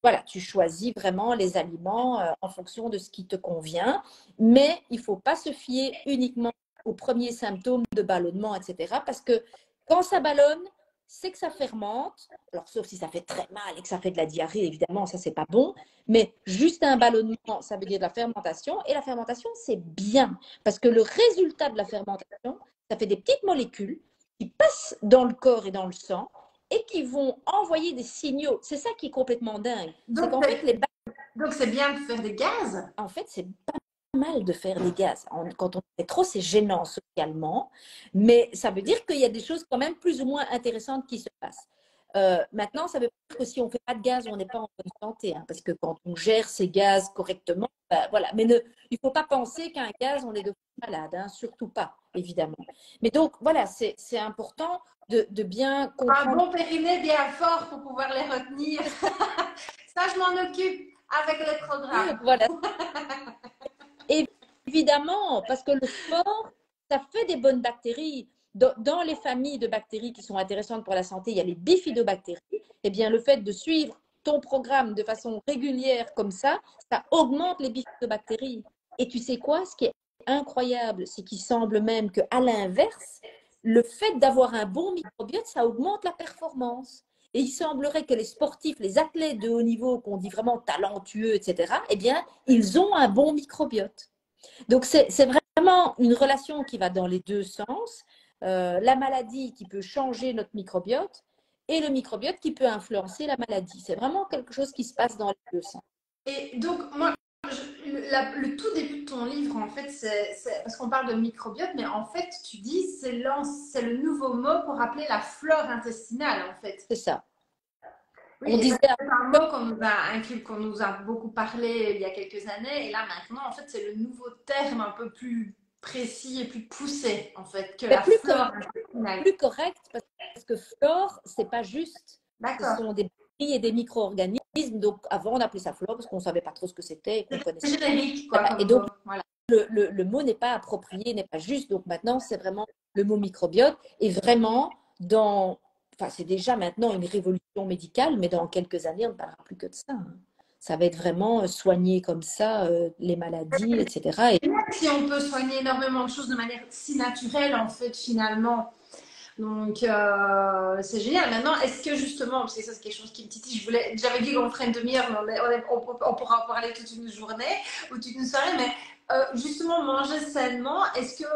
voilà, tu choisis vraiment les aliments en fonction de ce qui te convient. Mais il ne faut pas se fier uniquement aux premiers symptômes de ballonnement, etc. Parce que quand ça ballonne, c'est que ça fermente. Alors, sauf si ça fait très mal et que ça fait de la diarrhée, évidemment, ça, c'est pas bon. Mais juste un ballonnement, ça veut dire de la fermentation. Et la fermentation, c'est bien. Parce que le résultat de la fermentation, ça fait des petites molécules qui passent dans le corps et dans le sang et qui vont envoyer des signaux. C'est ça qui est complètement dingue. C'est Donc, qu'en fait, donc c'est bien de faire des gaz. en fait, c'est pas mal de faire des gaz. Quand on fait trop, c'est gênant socialement, mais ça veut dire qu'il y a des choses quand même plus ou moins intéressantes qui se passent. Maintenant, ça veut pas dire que si on ne fait pas de gaz, on n'est pas en bonne santé, hein, parce que quand on gère ces gaz correctement, ben, voilà. Mais il ne faut pas penser qu'un gaz, on est de malade, hein, surtout pas, évidemment. Mais donc, voilà, c'est important de bien Un comprendre. bon périnée bien fort pour pouvoir les retenir. Ça, je m'en occupe avec les programmes. Voilà, évidemment, parce que le sport, ça fait des bonnes bactéries. Dans les familles de bactéries qui sont intéressantes pour la santé, il y a les bifidobactéries. Eh bien, le fait de suivre ton programme de façon régulière comme ça augmente les bifidobactéries. Et tu sais quoi? Ce qui est incroyable, c'est qu'il semble même qu'à l'inverse, le fait d'avoir un bon microbiote, ça augmente la performance. Et il semblerait que les sportifs, les athlètes de haut niveau, qu'on dit vraiment talentueux, etc., eh bien, ils ont un bon microbiote. Donc, c'est vraiment une relation qui va dans les deux sens. La maladie qui peut changer notre microbiote et le microbiote qui peut influencer la maladie. C'est vraiment quelque chose qui se passe dans les deux sens. Et donc, moi, le tout début de ton livre, en fait, c'est parce qu'on parle de microbiote, mais en fait, tu dis c'est le nouveau mot pour appeler la flore intestinale, en fait. C'est ça. Oui, On et disait ça, c'est un mot qu'on nous a beaucoup parlé il y a quelques années, et là maintenant, en fait, c'est le nouveau terme un peu plus précis et plus poussé, en fait, que la flore intestinale. plus correct parce que flore, c'est pas juste. Ce D'accord. sont des bactéries et des micro-organismes. Donc, avant, on appelait ça flore parce qu'on ne savait pas trop ce que c'était et qu'on connaissait. C'est générique, quoi, Et comme donc, mot. Voilà. le mot n'est pas approprié, n'est pas juste. Donc, maintenant, c'est vraiment le mot microbiote. Et vraiment, enfin, c'est déjà maintenant une révolution médicale, mais dans quelques années, on ne parlera plus que de ça. Ça va être vraiment soigner comme ça les maladies, etc. Et Si on peut soigner énormément de choses de manière si naturelle, en fait, finalement. Donc, c'est génial. Maintenant, est-ce que justement, parce que ça, c'est quelque chose qui me titille, j'avais dit qu'on ferait une demi-heure, mais on pourra en parler toute une journée ou toute une soirée, mais justement, manger sainement, est-ce que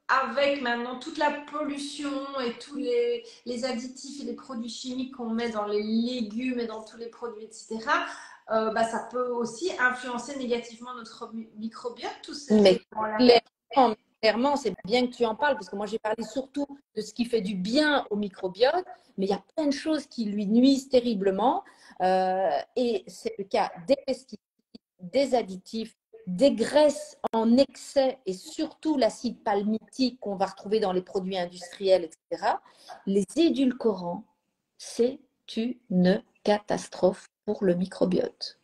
avec maintenant toute la pollution et tous les additifs et les produits chimiques qu'on met dans les légumes et dans tous les produits, etc., bah, ça peut aussi influencer négativement notre microbiote, tous ces mais éléments-là. clairement, c'est bien que tu en parles, parce que moi, j'ai parlé surtout de ce qui fait du bien au microbiote, mais il y a plein de choses qui lui nuisent terriblement. Et c'est le cas des pesticides, des additifs, des graisses en excès et surtout l'acide palmitique qu'on va retrouver dans les produits industriels, etc. Les édulcorants, c'est une catastrophe pour le microbiote.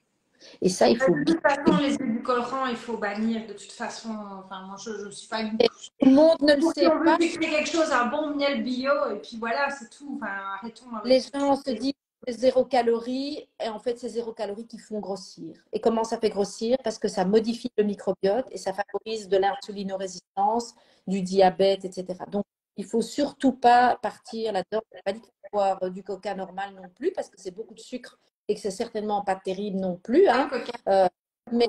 Et ça, il faut De toute façon, les édulcorants, il faut bannir de toute façon. Enfin, moi, je ne suis pas une. tout le monde ne le Si sait on veut pas. créer quelque chose, un bon miel bio, et puis voilà, c'est tout. Enfin, arrêtons avec Les tout. gens se disent que c'est zéro calorie, et en fait, c'est zéro calorie qui font grossir. Et comment ça fait grossir? Parce que ça modifie le microbiote et ça favorise de l'insulinorésistance, du diabète, etc. Donc, il ne faut surtout pas partir là-dedans. Je n'ai pas dit qu'il faut boire du coca normal non plus, parce que c'est beaucoup de sucre et que c'est certainement pas terrible non plus. Hein. Mais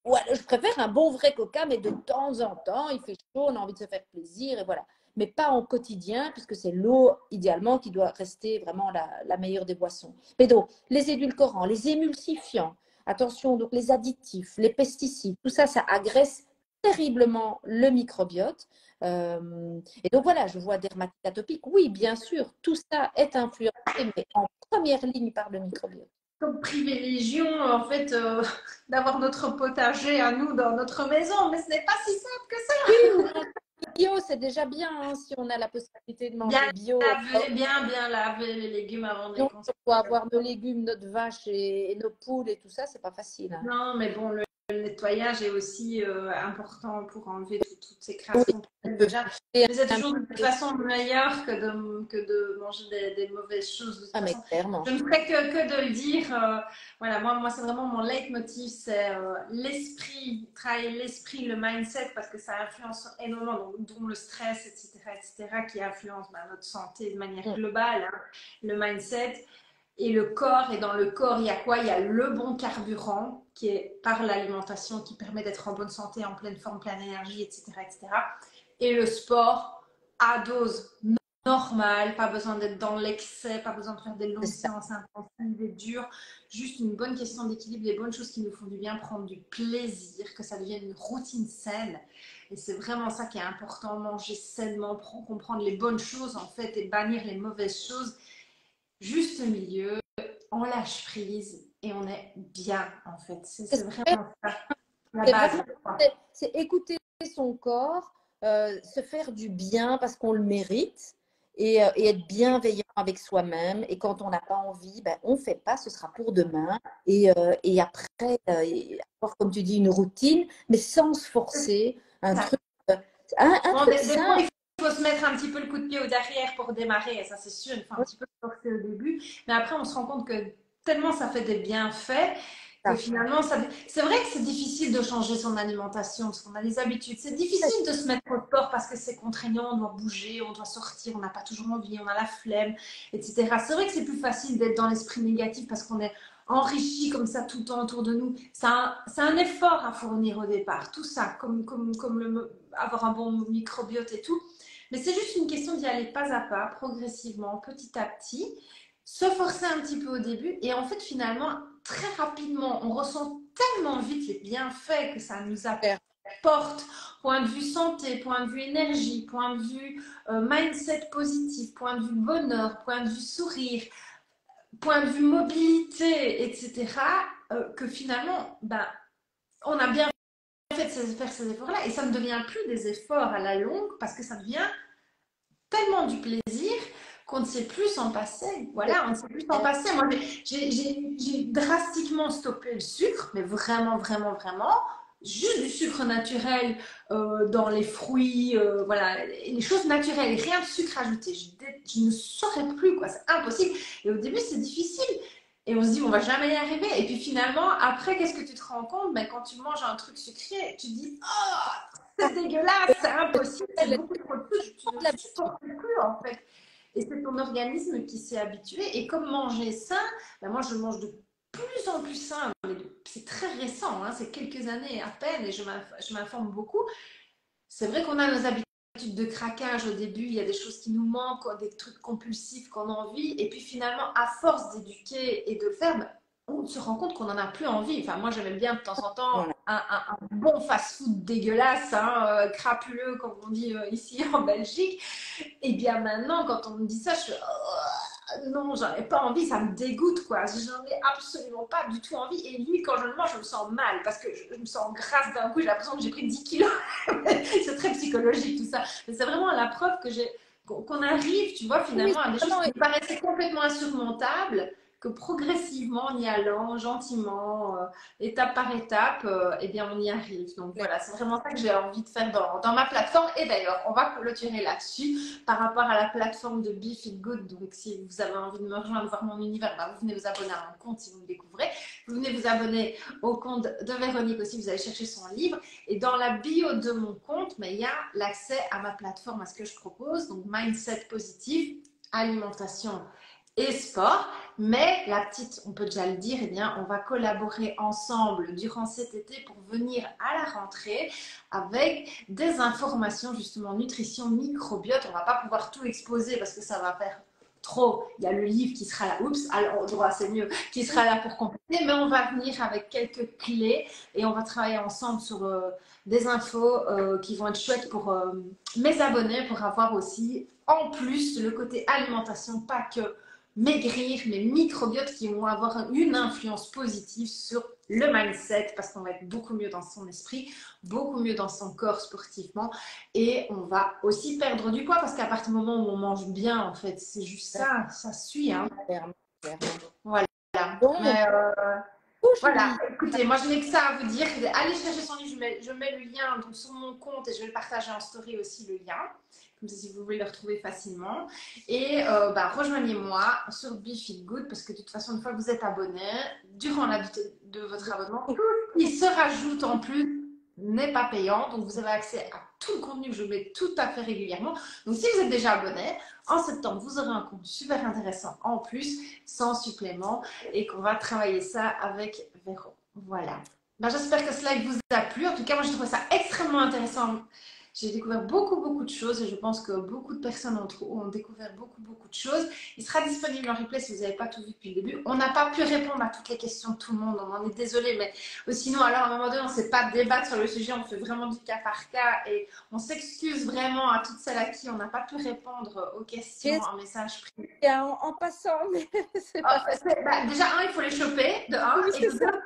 ouais, je préfère un bon vrai coca, mais de temps en temps, il fait chaud, on a envie de se faire plaisir, et voilà. Mais pas en quotidien, puisque c'est l'eau, idéalement, qui doit rester vraiment la meilleure des boissons. Mais donc, les édulcorants, les émulsifiants, attention, donc les additifs, les pesticides, tout ça, ça agresse terriblement le microbiote. Et donc voilà, je vois dermatite atopique. Oui, bien sûr, tout ça est influencé, mais en première ligne par le microbiote. Comme privilégions, en fait, d'avoir notre potager à nous dans notre maison, mais ce n'est pas si simple que ça. Oui, bio, c'est déjà bien hein, si on a la possibilité de manger bio. Bien laver les légumes avant de les Donc, consommer. on doit avoir nos légumes, notre vache et nos poules et tout ça, c'est pas facile. Hein. Non, mais bon, le nettoyage est aussi important pour enlever toutes ces Oui, crasses qu'on on peut peut déjà. faire Mais c'est un toujours de toute petit- façon meilleur que de manger des mauvaises choses. De toute Ah, mais façon, clairement. je ne ferai que de le dire. Voilà, moi c'est vraiment mon leitmotiv, c'est l'esprit, travailler l'esprit, le mindset, parce que ça influence énormément, dont le stress, etc., qui influence notre santé de manière globale, hein, le mindset. Et le corps, et dans le corps, il y a quoi? Il y a le bon carburant qui est par l'alimentation qui permet d'être en bonne santé, en pleine forme, pleine énergie, etc., etc. Et le sport à dose normale, pas besoin d'être dans l'excès, pas besoin de faire des longues séances intensives et dures, juste une bonne question d'équilibre, des bonnes choses qui nous font du bien, prendre du plaisir, que ça devienne une routine saine. Et c'est vraiment ça qui est important, manger sainement, comprendre les bonnes choses en fait et bannir les mauvaises choses. Juste milieu, on lâche prise et on est bien en fait. C'est vraiment ça, la base. C'est écouter son corps, se faire du bien parce qu'on le mérite et être bienveillant avec soi-même. Et quand on n'a pas envie, ben, on ne fait pas, ce sera pour demain. Et après, avoir, comme tu dis, une routine, mais sans se forcer, un truc, un Bon, truc des fois, simple. il faut se mettre un petit peu le coup de pied au derrière pour démarrer, et ça c'est sûr, il faut un petit peu se forcer au début. Mais après, on se rend compte que tellement ça fait des bienfaits Que ça. finalement, c'est vrai que c'est difficile de changer son alimentation parce qu'on a des habitudes. C'est difficile de se mettre au sport parce que c'est contraignant, on doit bouger, on doit sortir, on n'a pas toujours envie, on a la flemme, etc. C'est vrai que c'est plus facile d'être dans l'esprit négatif parce qu'on est enrichi comme ça tout le temps autour de nous. C'est un effort à fournir au départ, tout ça, avoir un bon microbiote et tout. Mais c'est juste une question d'y aller pas à pas, progressivement, petit à petit, se forcer un petit peu au début et en fait finalement très rapidement on ressent tellement vite les bienfaits que ça nous apporte, point de vue santé, point de vue énergie, point de vue mindset positif, point de vue bonheur, point de vue sourire, point de vue mobilité, etc. Que finalement on a bien fait de faire ces efforts là et ça ne devient plus des efforts à la longue parce que ça devient tellement du plaisir qu'on ne sait plus s'en passer. Voilà, on ne sait plus s'en passer. Moi, j'ai drastiquement stoppé le sucre, mais vraiment, vraiment, vraiment. Juste du sucre naturel dans les fruits, voilà, les choses naturelles, rien de sucre ajouté. Je ne saurais plus, quoi, c'est impossible. Et au début, c'est difficile. Et on se dit, on va jamais y arriver. Et puis finalement, après, qu'est-ce que tu te rends compte? Ben, quand tu manges un truc sucré, tu te dis, oh, c'est dégueulasse, c'est impossible, c'est beaucoup trop de sucre, tu ne supportes plus en fait. Et c'est ton organisme qui s'est habitué. Et comme manger sain, ben moi je mange de plus en plus sain, mais c'est très récent, hein, c'est quelques années à peine et je m'informe beaucoup. C'est vrai qu'on a nos habitudes de craquage au début, il y a des choses qui nous manquent, des trucs compulsifs qu'on a envie. Et puis finalement, à force d'éduquer et de le faire, ben, on se rend compte qu'on n'en a plus envie. Enfin, moi, j'aimais bien de temps en temps Voilà. un bon fast-food dégueulasse, hein, crapuleux, comme on dit ici en Belgique. Et bien maintenant, quand on me dit ça, je suis non, j'en ai pas envie, ça me dégoûte quoi. J'en ai absolument pas du tout envie. Et lui, quand je le mange, je me sens mal parce que je me sens grasse d'un coup. J'ai l'impression que j'ai pris 10 kilos. C'est très psychologique tout ça. Mais c'est vraiment la preuve qu'on arrive, tu vois, Oui, finalement à des choses vraiment, qui me paraissaient complètement insurmontables, que progressivement, en y allant gentiment, étape par étape, eh bien, on y arrive. Donc voilà, c'est vraiment ça que j'ai envie de faire dans ma plateforme. Et d'ailleurs, on va clôturer là-dessus par rapport à la plateforme de Be Feel Good. Donc si vous avez envie de me rejoindre, voir mon univers, vous venez vous abonner à mon compte si vous me découvrez. Vous venez vous abonner au compte de Véronique aussi, vous allez chercher son livre. Et dans la bio de mon compte, mais il y a l'accès à ma plateforme, à ce que je propose. Donc mindset positif, alimentation et sport. Mais la petite, on peut déjà le dire, eh bien, on va collaborer ensemble durant cet été pour venir à la rentrée avec des informations justement nutrition, microbiote. On va pas pouvoir tout exposer parce que ça va faire trop. Il y a le livre qui sera là, oups, alors droit c'est mieux, qui sera là pour compléter, mais on va venir avec quelques clés et on va travailler ensemble sur des infos qui vont être chouettes pour mes abonnés pour avoir aussi en plus le côté alimentation, pas que maigrir, mais microbiotes qui vont avoir une influence positive sur le mindset parce qu'on va être beaucoup mieux dans son esprit, beaucoup mieux dans son corps sportivement et on va aussi perdre du poids parce qu'à partir du moment où on mange bien, en fait, c'est juste ça, ça suit. Hein. clairement, clairement. Voilà. Donc, Mais voilà, aujourd'hui, écoutez, moi je n'ai que ça à vous dire. Allez chercher son livre, je mets le lien donc, sur mon compte et je vais le partager en story aussi le lien. Comme ça, si vous voulez le retrouver facilement. Et rejoignez-moi sur Be Feel Good parce que de toute façon, une fois que vous êtes abonné, durant la durée de votre abonnement, tout ce qui se rajoute en plus n'est pas payant. Donc, vous avez accès à tout le contenu que je mets tout à fait régulièrement. Donc, si vous êtes déjà abonné, en septembre, vous aurez un compte super intéressant en plus, sans supplément, et qu'on va travailler ça avec Véro. Voilà. J'espère que ce live vous a plu. En tout cas, moi, je trouve ça extrêmement intéressant. J'ai découvert beaucoup de choses et je pense que beaucoup de personnes ont découvert beaucoup de choses. Il sera disponible en replay si vous n'avez pas tout vu depuis le début. On n'a pas pu répondre à toutes les questions de tout le monde, on en est désolé, mais sinon, alors à un moment donné, on ne sait pas débattre sur le sujet, on fait vraiment du cas par cas et on s'excuse vraiment à toutes celles à qui on n'a pas pu répondre aux questions en message privé. en passant, mais c'est pas facile. Déjà, il faut les choper, de un, Oui, et de deux,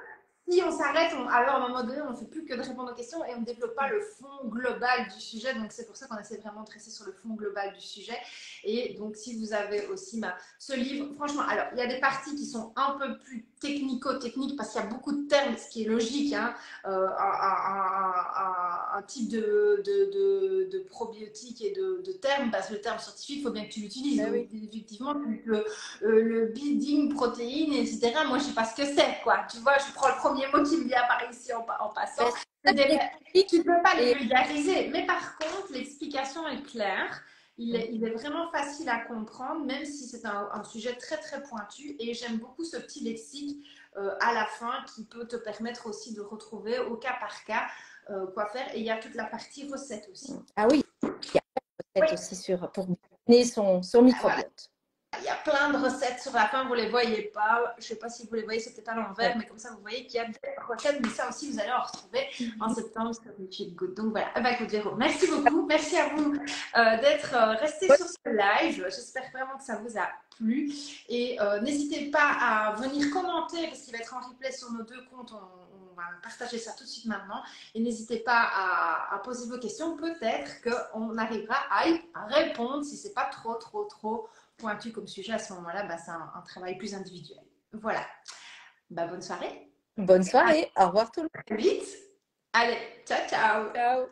si on s'arrête, alors à un moment donné, on ne fait plus que de répondre aux questions et on ne développe pas le fond global du sujet. Donc, c'est pour ça qu'on essaie vraiment de rester sur le fond global du sujet. Et donc, si vous avez aussi ce livre, franchement, alors, il y a des parties qui sont un peu plus technico-techniques parce qu'il y a beaucoup de termes, ce qui est logique. Hein, un type de probiotique et de terme, parce que le terme scientifique, il faut bien que tu l'utilises. Ah Donc, oui. effectivement, le bidding protéine, etc., moi, je ne sais pas ce que c'est, quoi. Tu vois, je prends le premier mot qui me vient par ici en passant. Ben, c'est ça que Tu ne j'explique. peux pas les Et vulgariser. Mais par contre, l'explication est claire. Il est vraiment facile à comprendre, même si c'est un sujet très, très pointu. Et j'aime beaucoup ce petit lexique à la fin qui peut te permettre aussi de retrouver au cas par cas quoi faire. Et il y a toute la partie recette aussi. ah oui, il y a une Oui, recette aussi pour bien son voilà. microbiote. Il y a plein de recettes sur la fin, vous ne les voyez pas. Je ne sais pas si vous les voyez, c'est peut-être à Oui. l'envers, mais comme ça, vous voyez qu'il y a des recettes. Mais ça aussi, vous allez en retrouver en septembre sur YouTube Good. Donc voilà. Bah, écoute, Véro, merci beaucoup. Merci à vous d'être resté sur ce live. J'espère vraiment que ça vous a plu. Et n'hésitez pas à venir commenter parce qu'il va être en replay sur nos deux comptes. On va partager ça tout de suite maintenant. Et n'hésitez pas à poser vos questions. Peut-être qu'on arrivera à y répondre si ce n'est pas trop pointu comme sujet. À ce moment-là, bah, c'est un travail plus individuel. Voilà. Bah, bonne soirée. Bonne À soirée. Au revoir tout le très vite. Allez, ciao, ciao. monde. Ciao.